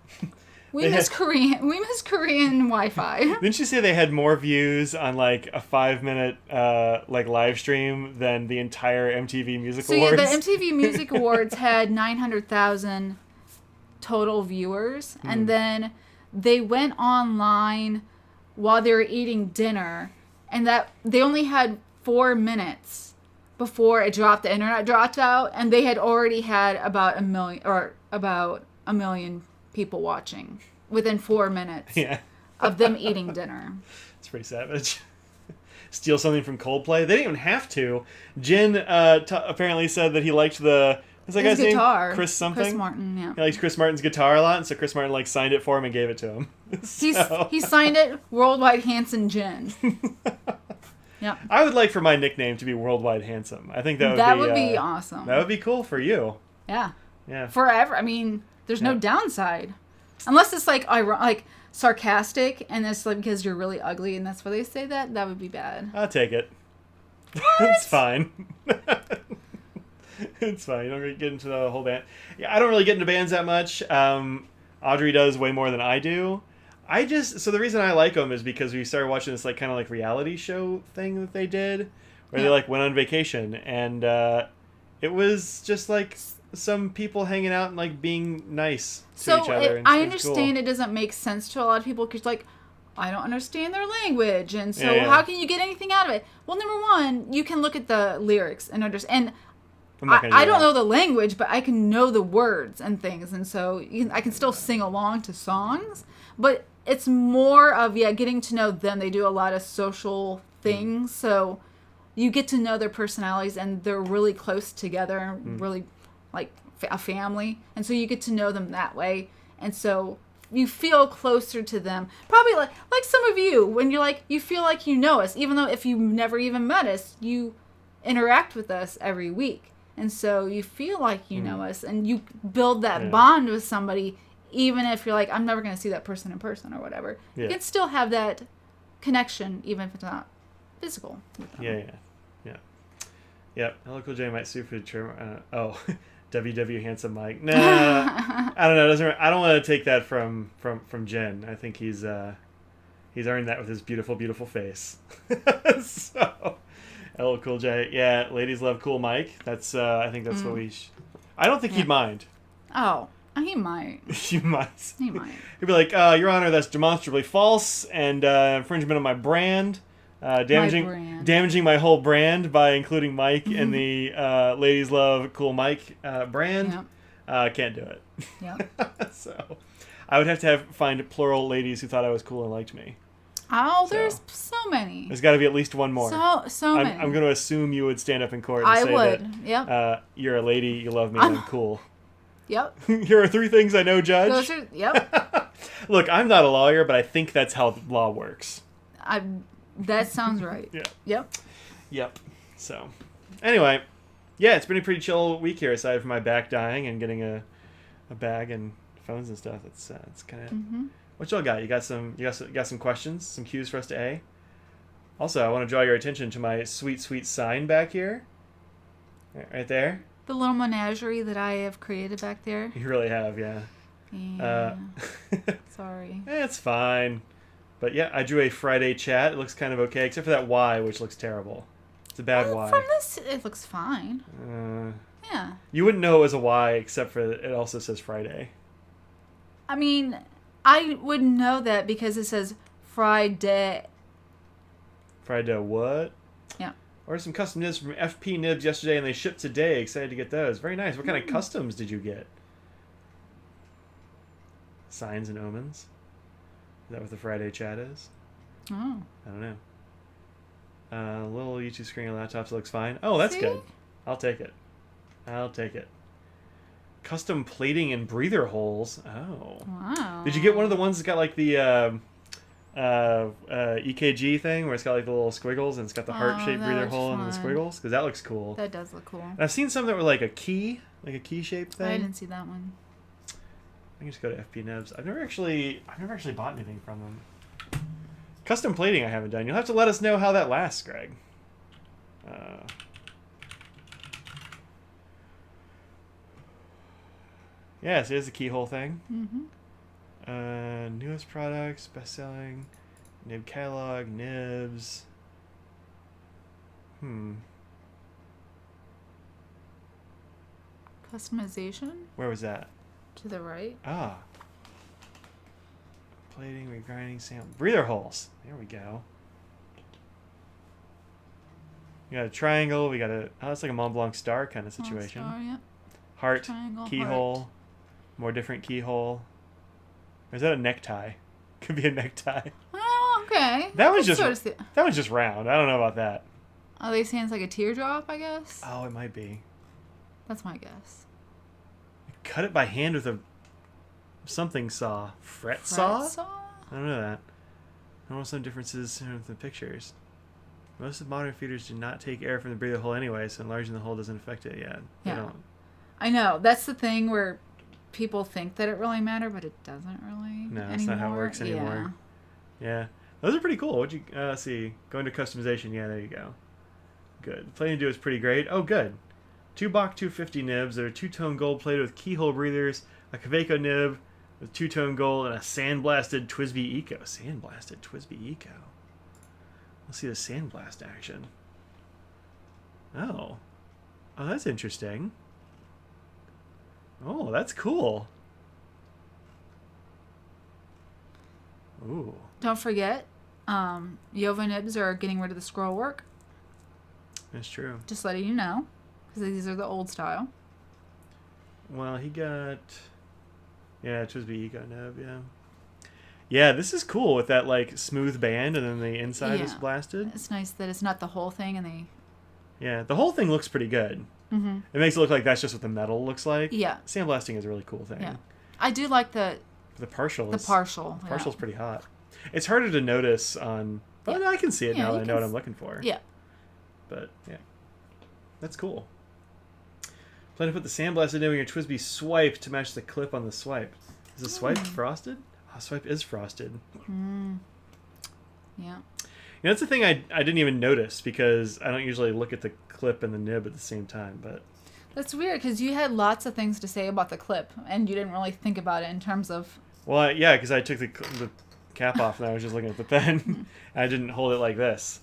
We miss Korean Wi-Fi. Didn't you say they had more views on like a 5-minute live stream than the entire MTV Music Awards? So the MTV Music Awards had 900,000 total viewers, and then they went online while they were eating dinner, and that they only had 4 minutes before the internet dropped out, and they had already had about a million people watching within 4 minutes of them eating dinner. It's pretty savage. Steal something from Coldplay. They didn't even have to. Jin apparently said that he liked what's that guy's guitar name? Chris something? Chris Martin, yeah. He likes Chris Martin's guitar a lot, and so Chris Martin signed it for him and gave it to him. He signed it Worldwide Handsome Jin. Yeah. I would like for my nickname to be Worldwide Handsome. I think that would be awesome. That would be cool for you. Yeah. Yeah. Forever. I mean, there's no downside. Unless it's like sarcastic and it's like because you're really ugly and that's why they say that. That would be bad. I'll take it. It's fine. It's fine. You don't really get into the whole band. Yeah, I don't really get into bands that much. Audrey does way more than I do. So the reason I like them is because we started watching this kind of reality show thing that they did where they went on vacation, and it was just some people hanging out and being nice to each other. I understand it doesn't make sense to a lot of people because I don't understand their language, and so how can you get anything out of it? Well, number one, you can look at the lyrics and understand. I don't know the language, but I can know the words and things, and so I can still sing along to songs. But it's more of getting to know them. They do a lot of social things, so you get to know their personalities, and they're really close together, and really like a family, and so you get to know them that way, and so you feel closer to them. Probably like some of you, when you're you feel like you know us, even though if you've never even met us, you interact with us every week. And so you feel like you know us, and you build that bond with somebody, even if you're I'm never going to see that person in person or whatever. Yeah. You can still have that connection, even if it's not physical. Yeah. Hello, Cool J might sue for WW Handsome Mike. Nah, I don't know. I don't want to take that from Jen. I think he's earned that with his beautiful, beautiful face. So. LL Cool J, ladies love Cool Mike. That's I think that's what I don't think he'd mind. Oh, he might. He might. He might. He'd be like, Your Honor, that's demonstrably false and infringement of my brand. Damaging my whole brand by including Mike in the Ladies Love Cool Mike brand. Yep. Can't do it. Yep. So I would have to find plural ladies who thought I was cool and liked me. Oh, there's so many. There's got to be at least one more. So many. I'm going to assume you would stand up in court and say that yep. You're a lady, you love me, and I'm cool. Yep. Here are 3 things I know, Judge. Yep. Look, I'm not a lawyer, but I think that's how the law works. That sounds right. Yeah. Yep. So, anyway, yeah, it's been a pretty chill week here, aside from my back dying and getting a bag and phones and stuff. It's kind of. Mm-hmm. What y'all got? You got some questions, some cues for us to A. Also, I want to draw your attention to my sweet, sweet sign back here. Right there. The little menagerie that I have created back there. You really have, yeah. Yeah. Sorry. It's fine. But yeah, I drew a Friday chat. It looks kind of okay, except for that Y, which looks terrible. It's a bad Y. From this, it looks fine. Yeah. You wouldn't know it was a Y, except for it also says Friday. I mean, I would know that because it says Friday. Friday what? Yeah. Ordered some custom nibs from FP Nibs yesterday, and they shipped today. Excited to get those. Very nice. What kind of customs did you get? Signs and omens? Is that what the Friday chat is? Oh. I don't know. Little YouTube screen on laptops looks fine. Oh, that's good. I'll take it. Custom plating and breather holes. Oh. Wow. Did you get one of the ones that's got like the EKG thing where it's got like the little squiggles and it's got the heart-shaped breather hole and the squiggles? Because that looks cool. That does look cool. And I've seen some that were like a key-shaped thing. I didn't see that one. I can just go to FP Nibs. I've never actually bought anything from them. Custom plating I haven't done. You'll have to let us know how that lasts, Greg. Yeah, so here's the keyhole thing. Mm-hmm. Newest products, best-selling, nib catalog, nibs. Customization? Where was that? To the right. Ah. Plating, regrinding, sample. Breather holes. There we go. We got a triangle. We got a... Oh, it's like a Mont Blanc star kind of situation. Star, yep. Heart. Triangle, keyhole. heart. More different keyhole. Or is that a necktie? Could be a necktie. Oh, okay. That one's just round. I don't know about that. Are they saying it's like a teardrop, I guess? Oh, it might be. That's my guess. Cut it by hand with a something saw. Fret saw? I don't know that. There are some differences in the pictures. Most of modern feeders do not take air from the breather hole anyway, so enlarging the hole doesn't affect it yet. They don't. I know. That's the thing where people think that it really matters, but it doesn't really. No, that's not how it works anymore. Yeah. Those are pretty cool. What'd you see? Going to customization. Yeah, there you go. Good. Plating to do is pretty great. Oh, good. 2 Bach 250 nibs that are 2-tone gold plated with keyhole breathers, a Kaweco nib with 2-tone gold, and a sandblasted Twisby Eco. Sandblasted Twisby Eco. Let's see the sandblast action. Oh, that's interesting. Oh, that's cool. Ooh. Don't forget, Yova nibs are getting rid of the scroll work. That's true. Just letting you know. Because these are the old style. Well, he got... Yeah, Twisby Eco nib, yeah. Yeah, this is cool with that, like, smooth band and then the inside is blasted. It's nice that it's not the whole thing and they... Yeah, the whole thing looks pretty good. Mm-hmm. It makes it look like that's just what the metal looks like. Yeah. Sandblasting is a really cool thing. Yeah. I do like the partial. The partial. The partial's pretty hot. It's harder to notice on... But I can see it now that I know what I'm looking for. Yeah. But, yeah. That's cool. Plan to put the sandblasted nib in your Twisby swipe to match the clip on the swipe. Is the swipe frosted? Oh, swipe is frosted. Yeah. That's the thing I didn't even notice because I don't usually look at the clip and the nib at the same time. But that's weird because you had lots of things to say about the clip and you didn't really think about it in terms of... Well, yeah, because I took the cap off and I was just looking at the pen. And I didn't hold it like this.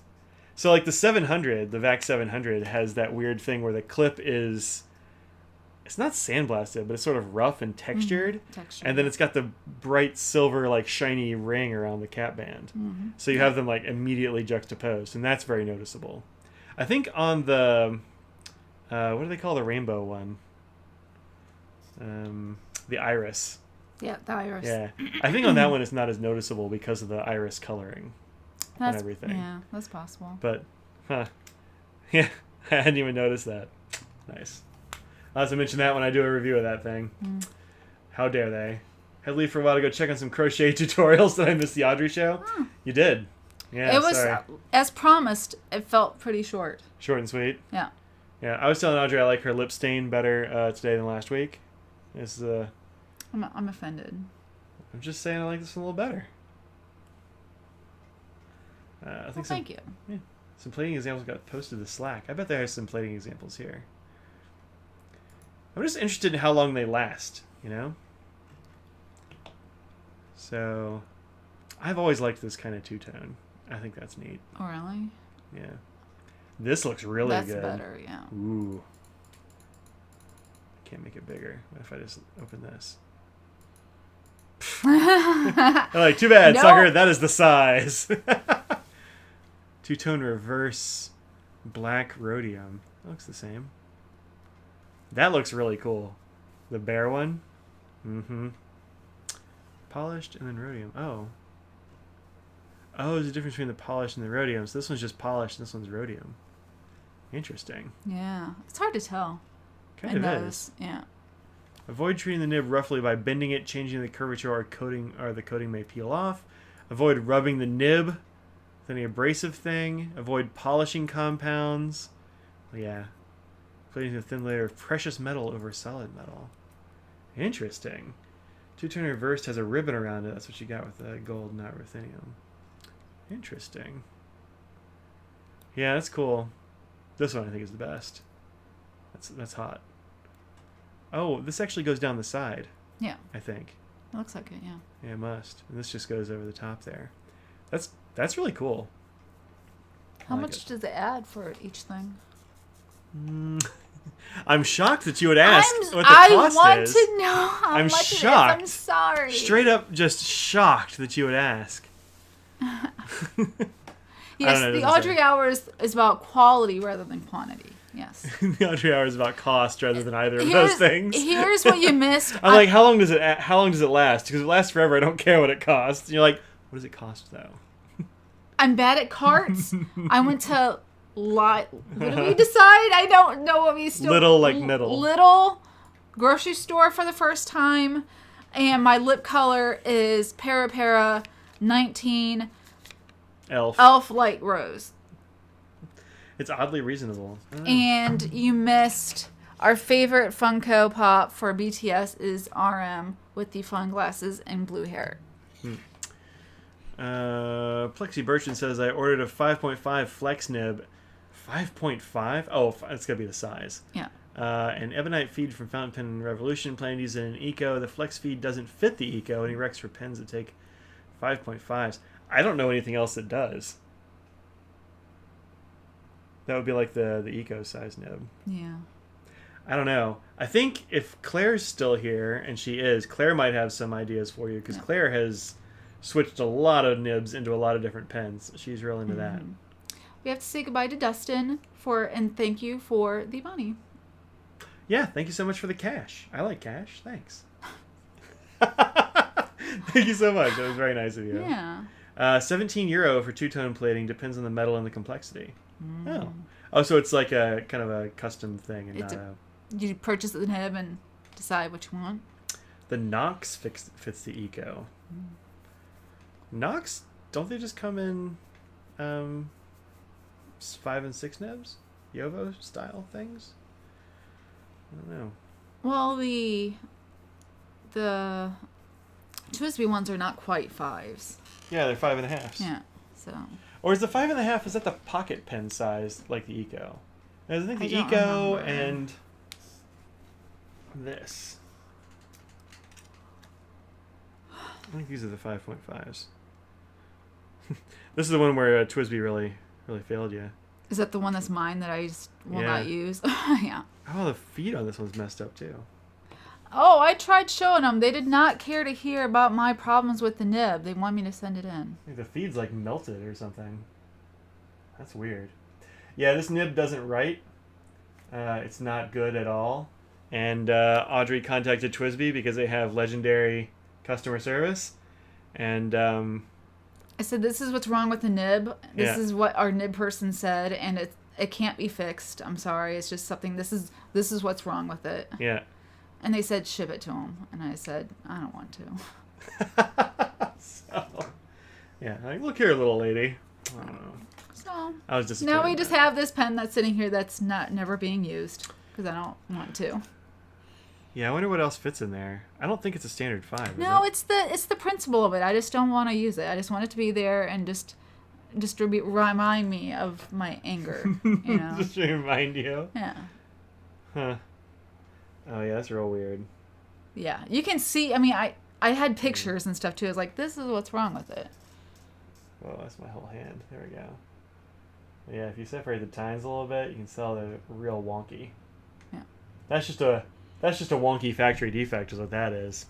So like the 700, the VAC 700 has that weird thing where the clip is it's not sandblasted, but it's sort of rough and textured. Texture. And then it's got the bright silver, like shiny ring around the cap band. So you have them like immediately juxtaposed, and that's very noticeable. I think on the what do they call the rainbow one? The iris. Yeah, the iris. Yeah, I think on that one it's not as noticeable because of the iris coloring and everything. Yeah, that's possible. But, yeah, I hadn't even noticed that. Nice. I'll have to mention that when I do a review of that thing. How dare they? Had to leave for a while to go check on some crochet tutorials. Did I miss the Audrey show? You did. Yeah, it was, sorry. as promised, it felt pretty short. Short and sweet. Yeah. Yeah, I was telling Audrey I like her lip stain better today than last week. This I'm offended. I'm just saying I like this one a little better. I think Thank you. Yeah, some plating examples got posted to Slack. I bet there are some plating examples here. I'm just interested in how long they last, you know? So, I've always liked this kind of two-tone. I think that's neat. Oh, really? Yeah. This looks really That's good. That's better, yeah. Ooh. Can't make it bigger. What if I just open this? Like, too bad, sucker. That is the size. Two-tone reverse black rhodium. That looks the same. That looks really cool. The bear one. Polished and then rhodium. Oh, there's a difference between the polished and the rhodium. So this one's just polished and this one's rhodium. Interesting. Yeah. It's hard to tell. Kind of is. Yeah. Avoid treating the nib roughly by bending it, changing the curvature, or the coating may peel off. Avoid rubbing the nib with any abrasive thing. Avoid polishing compounds. Yeah. Placing a thin layer of precious metal over solid metal. Interesting. Two-tone reversed has a ribbon around it. That's what you got with the gold, not ruthenium. Interesting. Yeah, that's cool. This one I think is the best. That's hot. Oh, this actually goes down the side. Yeah. I think. It looks like it, yeah. Yeah, it must. And this just goes over the top there. That's really cool. How much does it add for each thing? I'm shocked that you would ask what the cost is. I want to know how I'm much shocked. it is. I'm sorry. Straight up just shocked that you would ask. Yes, the Audrey Hours is about quality rather than quantity. Yes. The Audrey Hour is about cost rather than either of those things. Here's what you missed. I'm like, how long does it last? Because if it lasts forever, I don't care what it costs. And you're like, what does it cost though? I'm bad at carts. I went to what did we decide? I don't know what we still Little grocery store for the first time, and my lip color is Para 19 Elf Light Rose. It's oddly reasonable. And you missed our favorite Funko Pop for BTS is RM with the fun glasses and blue hair. Plexi Bertrand says I ordered a 5.5 flex nib. 5.5? Oh, it's gonna be the size. Yeah. An ebonite feed from Fountain Pen Revolution. Plan to use it in an eco. The flex feed doesn't fit the eco, and he recs for pens that take 5.5s. I don't know anything else that does. That would be like the eco size nib. Yeah. I don't know. I think if Claire's still here, and she is, Claire might have some ideas for you, because Claire has switched a lot of nibs into a lot of different pens. She's real into that. We have to say goodbye to Dustin and thank you for the money. Yeah, thank you so much for the cash. I like cash. Thanks. Thank you so much. That was very nice of you. Yeah. €17 for two-tone plating. Depends on the metal and the complexity. Oh, so it's like a kind of a custom thing, and you purchase the nib and decide what you want. The Nox fits the eco. Nox, don't they just come in 5 and 6 nibs? Yovo style things? I don't know. Well, the Twisby ones are not quite 5s. Yeah, they're 5.5s. Yeah, so. Or is the 5.5, is that the pocket pen size like the eco? I think the eco and this. I think these are the 5.5s. This is the one where Twisby really failed you. Is that the one that's mine that I just will Yeah. not use? Yeah. Oh, the feet on this one's messed up too. Oh, I tried showing them. They did not care to hear about my problems with the nib. They want me to send it in. I think the feed's like melted or something. That's weird. Yeah, this nib doesn't write. It's not good at all. And Audrey contacted Twisby because they have legendary customer service. And I said, this is what's wrong with the nib. This Yeah. is what our nib person said, and it can't be fixed. I'm sorry. It's just something. This is what's wrong with it. yeah. And they said, ship it to them. And I said, I don't want to. So, yeah, like, look here, little lady. I don't know. So I was disappointed. now we in just that. have this pen that's sitting here that's never being used because I don't want to. Yeah, I wonder what else fits in there. I don't think it's a standard 5. No, is it's the principle of it. I just don't want to use it. I just want it to be there and just remind me of my anger. You know? Just to remind you. Yeah. Huh. Oh yeah, that's real weird. Yeah. You can see. I mean, I had pictures and stuff too. I was like, this is what's wrong with it. Oh, that's my whole hand. There we go. Yeah, if you separate the tines a little bit, you can tell they're real wonky. Yeah. That's just a wonky factory defect, is what that is.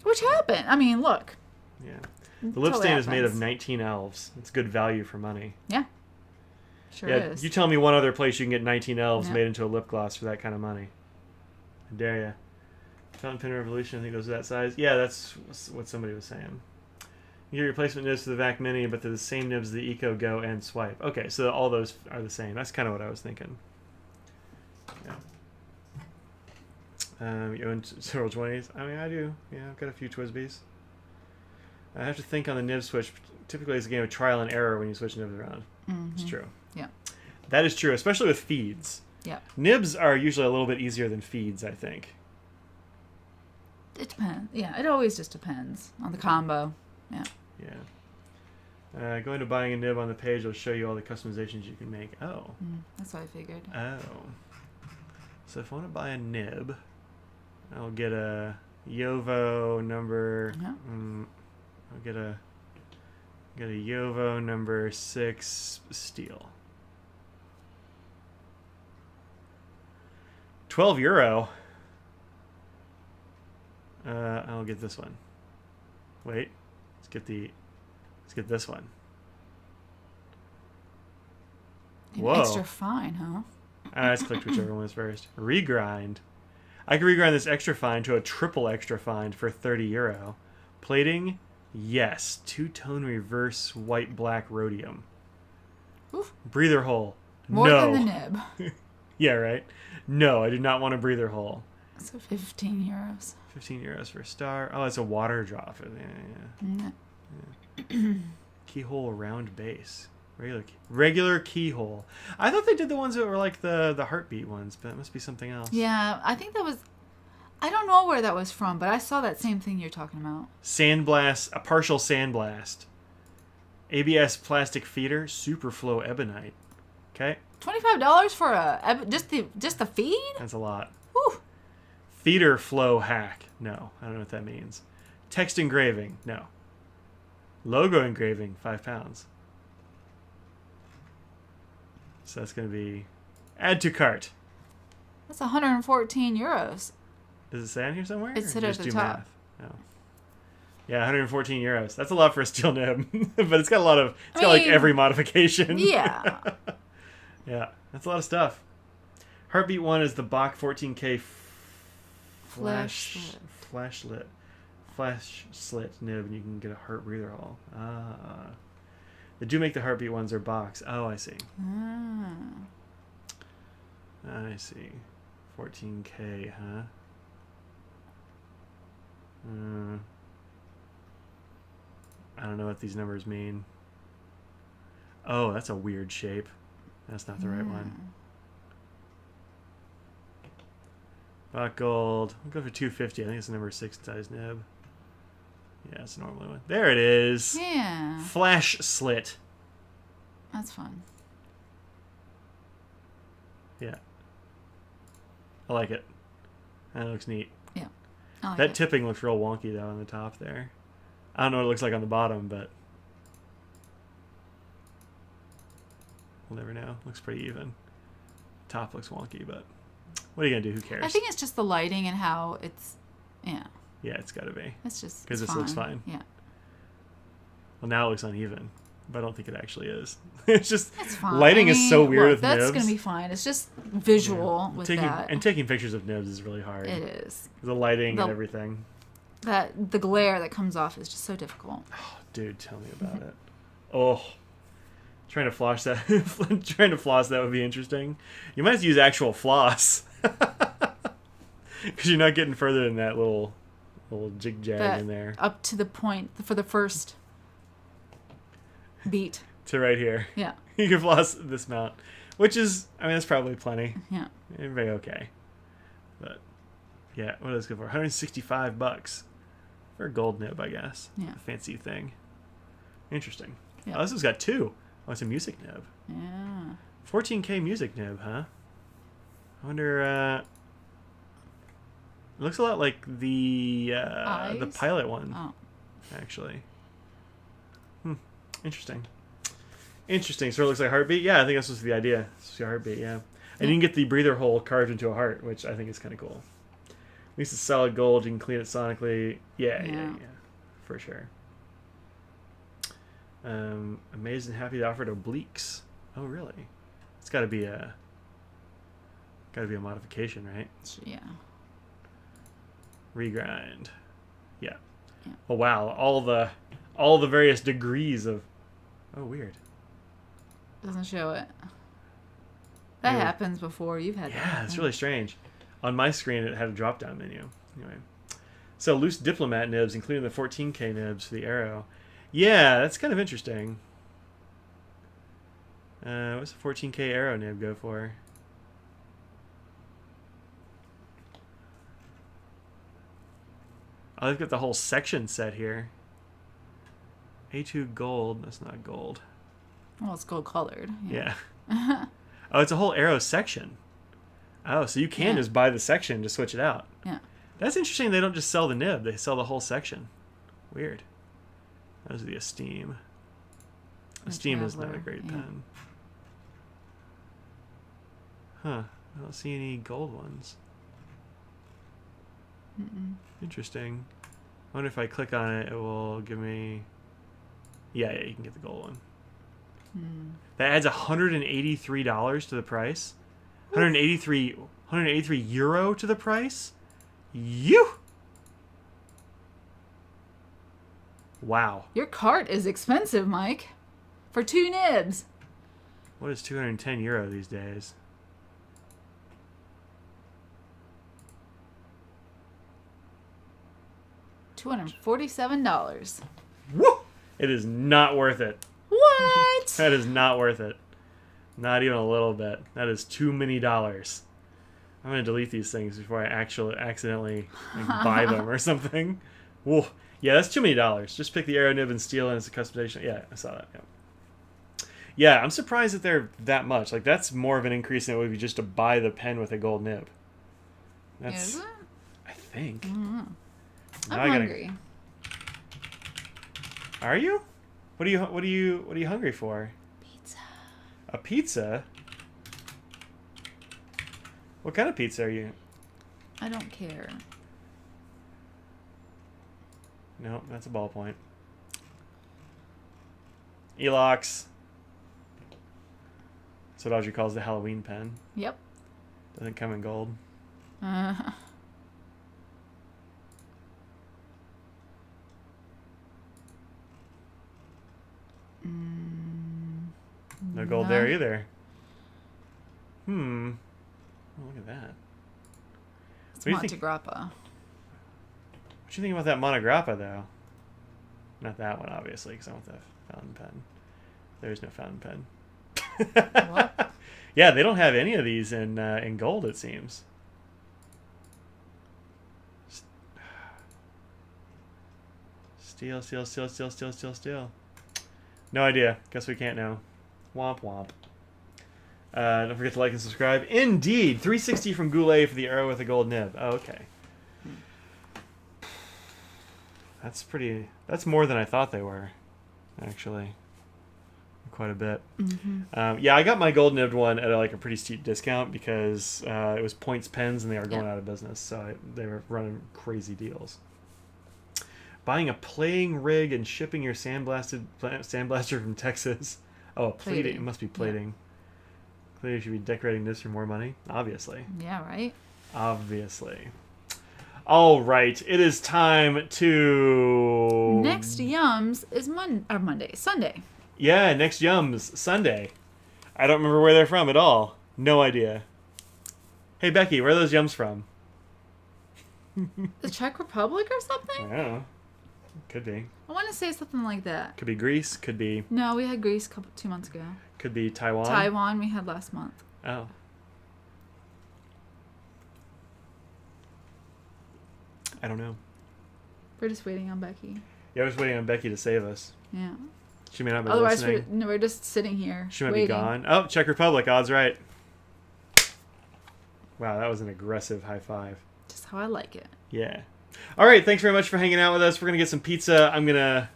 Which happened. I mean, look. Yeah. The lip Totally stain is made of happens. 19 elves. It's good value for money. Yeah. Sure Yeah, is. you tell me one other place you can get 19 elves Yeah. made into a lip gloss for that kind of money. I dare ya. Fountain pen revolution, I think goes to that size. Yeah, that's what somebody was saying. You get replacement nibs for the Vac Mini, but they're the same nibs the Eco, Go, and Swipe. Okay, so all those are the same. That's kind of what I was thinking. Yeah. You own several 20s? I mean, I do. Yeah, I've got a few Twisbies. I have to think on the nib switch. Typically, it's a game of trial and error when you switch nibs around. Mm-hmm. It's true. Yeah. That is true, especially with feeds. Yeah. Nibs are usually a little bit easier than feeds, I think. It depends. Yeah, it always just depends on the combo. Yeah. Yeah. Going to buying a nib on the page will show you all the customizations you can make. Oh. That's what I figured. Oh. So if I want to buy a nib, I'll get a Yovo number. Yeah. I'll get a Yovo number 6 steel. €12. I'll get this one. Wait. Let's get this one. Whoa. Extra fine, huh? Let's click whichever one is first. Regrind. I can regrind this extra fine to a triple extra fine for €30. Plating, yes. Two-tone reverse white-black rhodium. Oof. Breather hole, More no. than the nib. Yeah, right? No, I do not want a breather hole. So €15. €15 for a star. Oh, it's a water drop. Yeah. Keyhole round base. Regular keyhole. I thought they did the ones that were like the heartbeat ones, but that must be something else. Yeah, I think that was... I don't know where that was from, but I saw that same thing you're talking about. Sandblast, a partial sandblast. ABS plastic feeder, Superflow ebonite. Okay, $25 for just the feed? that's a lot. Whew. Feeder flow hack. No, I don't know what that means. Text engraving. No. Logo engraving, £5. So that's going to be add to cart. That's €114. Does it say on here somewhere? It Or said at just the do top. math? Oh. Yeah, €114. That's a lot for a steel nib, but it's got a lot of. It's got like mean, every modification. Yeah. Yeah, that's a lot of stuff. Heartbeat 1 is the Bach 14K flash slit nib, and you can get a heart breather hole. Ah. They do make the Heartbeat ones are box. Oh, I see. I see. 14K, huh? I don't know what these numbers mean. Oh, that's a weird shape. That's not the right one. Bach gold. I'll go for 250. I think it's the number 6 size nib. Yeah, it's a normal one. There it is. Yeah. Flash slit. That's fun. Yeah. I like it. That looks neat. Yeah. I like That it. tipping looks real wonky, though, on the top there. I don't know what it looks like on the bottom, but... We'll never know. Looks pretty even. Top looks wonky, but what are you gonna do? Who cares? I think it's just the lighting and how it's, yeah. Yeah, it's got to be. It's just because this looks fine. Yeah. Well, now it looks uneven, but I don't think it actually is. It's just it's fine. lighting is so weird with that's nibs. That's gonna be fine. It's just visual with that. And taking pictures of nibs is really hard. It is. The lighting and everything. The glare that comes off is just so difficult. Oh, dude, tell me about it. Oh. Trying to floss that would be interesting. You might have to use actual floss. Because you're not getting further than that little jig jag in there. Up to the point for the first beat. To right here. Yeah. You can floss this amount. Which is, I mean, that's probably plenty. Yeah. Very okay. But, yeah, what is it good for? $165 for a gold nib, I guess. Yeah. A fancy thing. Interesting. Yeah. Oh, this one's got two. Oh, it's a music nib. Yeah. 14K music nib, huh? I wonder, it looks a lot like the Pilot one, actually. Interesting. Interesting. So it looks like Heartbeat? Yeah, I think that's supposed to be the idea. It's supposed to be a Heartbeat, yeah. And you can get the breather hole carved into a heart, which I think is kind of cool. At least it's solid gold. You can clean it sonically. Yeah. For sure. Amazed and happy to offer it obliques. Oh, really? It's got to be a modification, right? Yeah. Regrind. Yeah. Oh wow! All the various degrees of. Oh, weird. Doesn't show it. That happens before. You've had that. Yeah, it's really strange. On my screen, it had a drop-down menu. Anyway, so loose diplomat nibs, including the 14K nibs for the Arrow. Yeah, that's kind of interesting. What's the 14K Arrow nib go for? Oh, they've got the whole section set here. A2 gold. That's not gold. Well, it's gold colored. Yeah. Oh, it's a whole Arrow section. Oh, so you can just buy the section to switch it out. Yeah. That's interesting. They don't just sell the nib. They sell the whole section. Weird. Those are the Esteem. Esteem is not a great pen. Huh. I don't see any gold ones. Interesting. I wonder if I click on it, it will give me... Yeah, you can get the gold one. That adds $183 to the price. 183 euro to the price? Wow. Your cart is expensive, Mike. For 2 nibs. What is 210 euro these days? $247. Woo! It is not worth it. What? That is not worth it. Not even a little bit. That is too many dollars. I'm going to delete these things before I actually accidentally buy them or something. Whoa. Yeah, that's too many dollars. Just pick the Arrow nib and steel and it's a customization. Yeah, I saw that. Yeah, I'm surprised that they're that much. Like, that's more of an increase than it would be just to buy the pen with a gold nib. That's, is it? I think. Mm-hmm. Now I'm hungry. Are you? What are you hungry for? Pizza. A pizza? What kind of pizza are you? I don't care. No, that's a ballpoint. Elox. That's what Audrey calls the Halloween pen. Yep. Doesn't come in gold. No gold there either. Oh, look at that. It's Monte Grappa. What do you think about that Monograppa, though? Not that one, obviously, because I want the fountain pen. There is no fountain pen. What? Yeah, they don't have any of these in gold, it seems. Steel. No idea. Guess we can't know. Womp womp. Don't forget to like and subscribe. Indeed, 360 from Goulet for the Arrow with a gold nib. Oh, okay. That's more than I thought they were, actually. quite a bit. Mm-hmm. Yeah, I got my gold nibbed one at a pretty steep discount because it was Points Pens and they are going out of business. So they were running crazy deals. Buying a playing rig and shipping your sandblaster from Texas. Oh, plating. It must be plating. Yeah. Clearly, you should be decorating this for more money. Obviously. Yeah, right? Obviously. All right. It is time to... Next Yums is Sunday. Yeah, next Yums, Sunday. I don't remember where they're from at all. No idea. Hey, Becky, where are those Yums from? The Czech Republic or something? I don't know. Could be. I want to say something like that. Could be Greece. Could be... No, we had Greece 2 months ago. Could be Taiwan. Taiwan we had last month. Oh. I don't know. We're just waiting on Becky. Yeah, I was waiting on Becky to save us. Yeah. She may not be Otherwise, listening. we're just sitting here. She might waiting. be gone. Oh, Czech Republic. Odds right. Wow, that was an aggressive high five. Just how I like it. Yeah. All right, thanks very much for hanging out with us. We're going to get some pizza.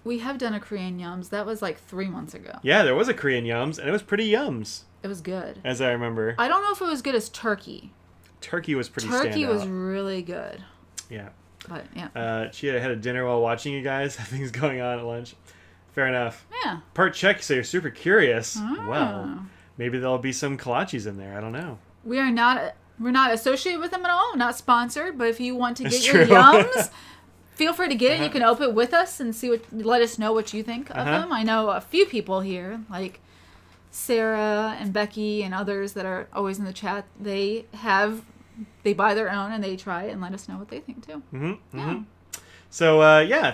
We have done a Korean Yums. That was 3 months ago. Yeah, there was a Korean Yums, and it was pretty Yums. It was good. As I remember. I don't know if it was good as turkey. Turkey was pretty Turkey standout. was really good. Yeah. But, yeah. She had a dinner while watching you guys. Things going on at lunch. Fair enough. Yeah. Part Czech, so you're super curious. Oh. Well, maybe there'll be some kolaches in there. I don't know. We're not associated with them at all. Not sponsored. But if you want to get That's your true. Yums, feel free to get it. You can open it with us and let us know what you think of them. I know a few people here, like Sarah and Becky and others that are always in the chat. They buy their own and they try it and let us know what they think too. Mm-hmm. Yeah. Mm-hmm. So,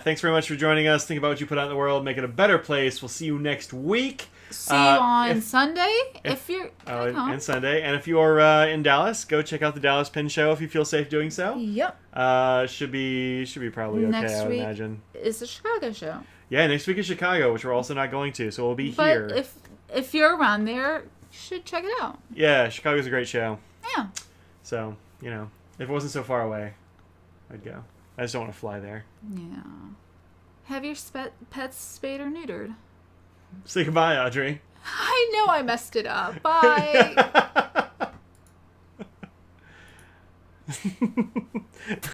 thanks very much for joining us. Think about what you put out in the world. Make it a better place. We'll see you next week. See you on Sunday if you're and Sunday. And if you're in Dallas, go check out the Dallas Pin Show if you feel safe doing so. Yep. Should be probably okay, next I would week imagine. Is the Chicago show. Yeah, next week is Chicago, which we're also not going to, so we'll be but here. If you're around there, you should check it out. Yeah, Chicago's a great show. Yeah. So, if it wasn't so far away, I'd go. I just don't want to fly there. Yeah. Have your pets spayed or neutered? Say goodbye, Audrey. I know I messed it up. Bye.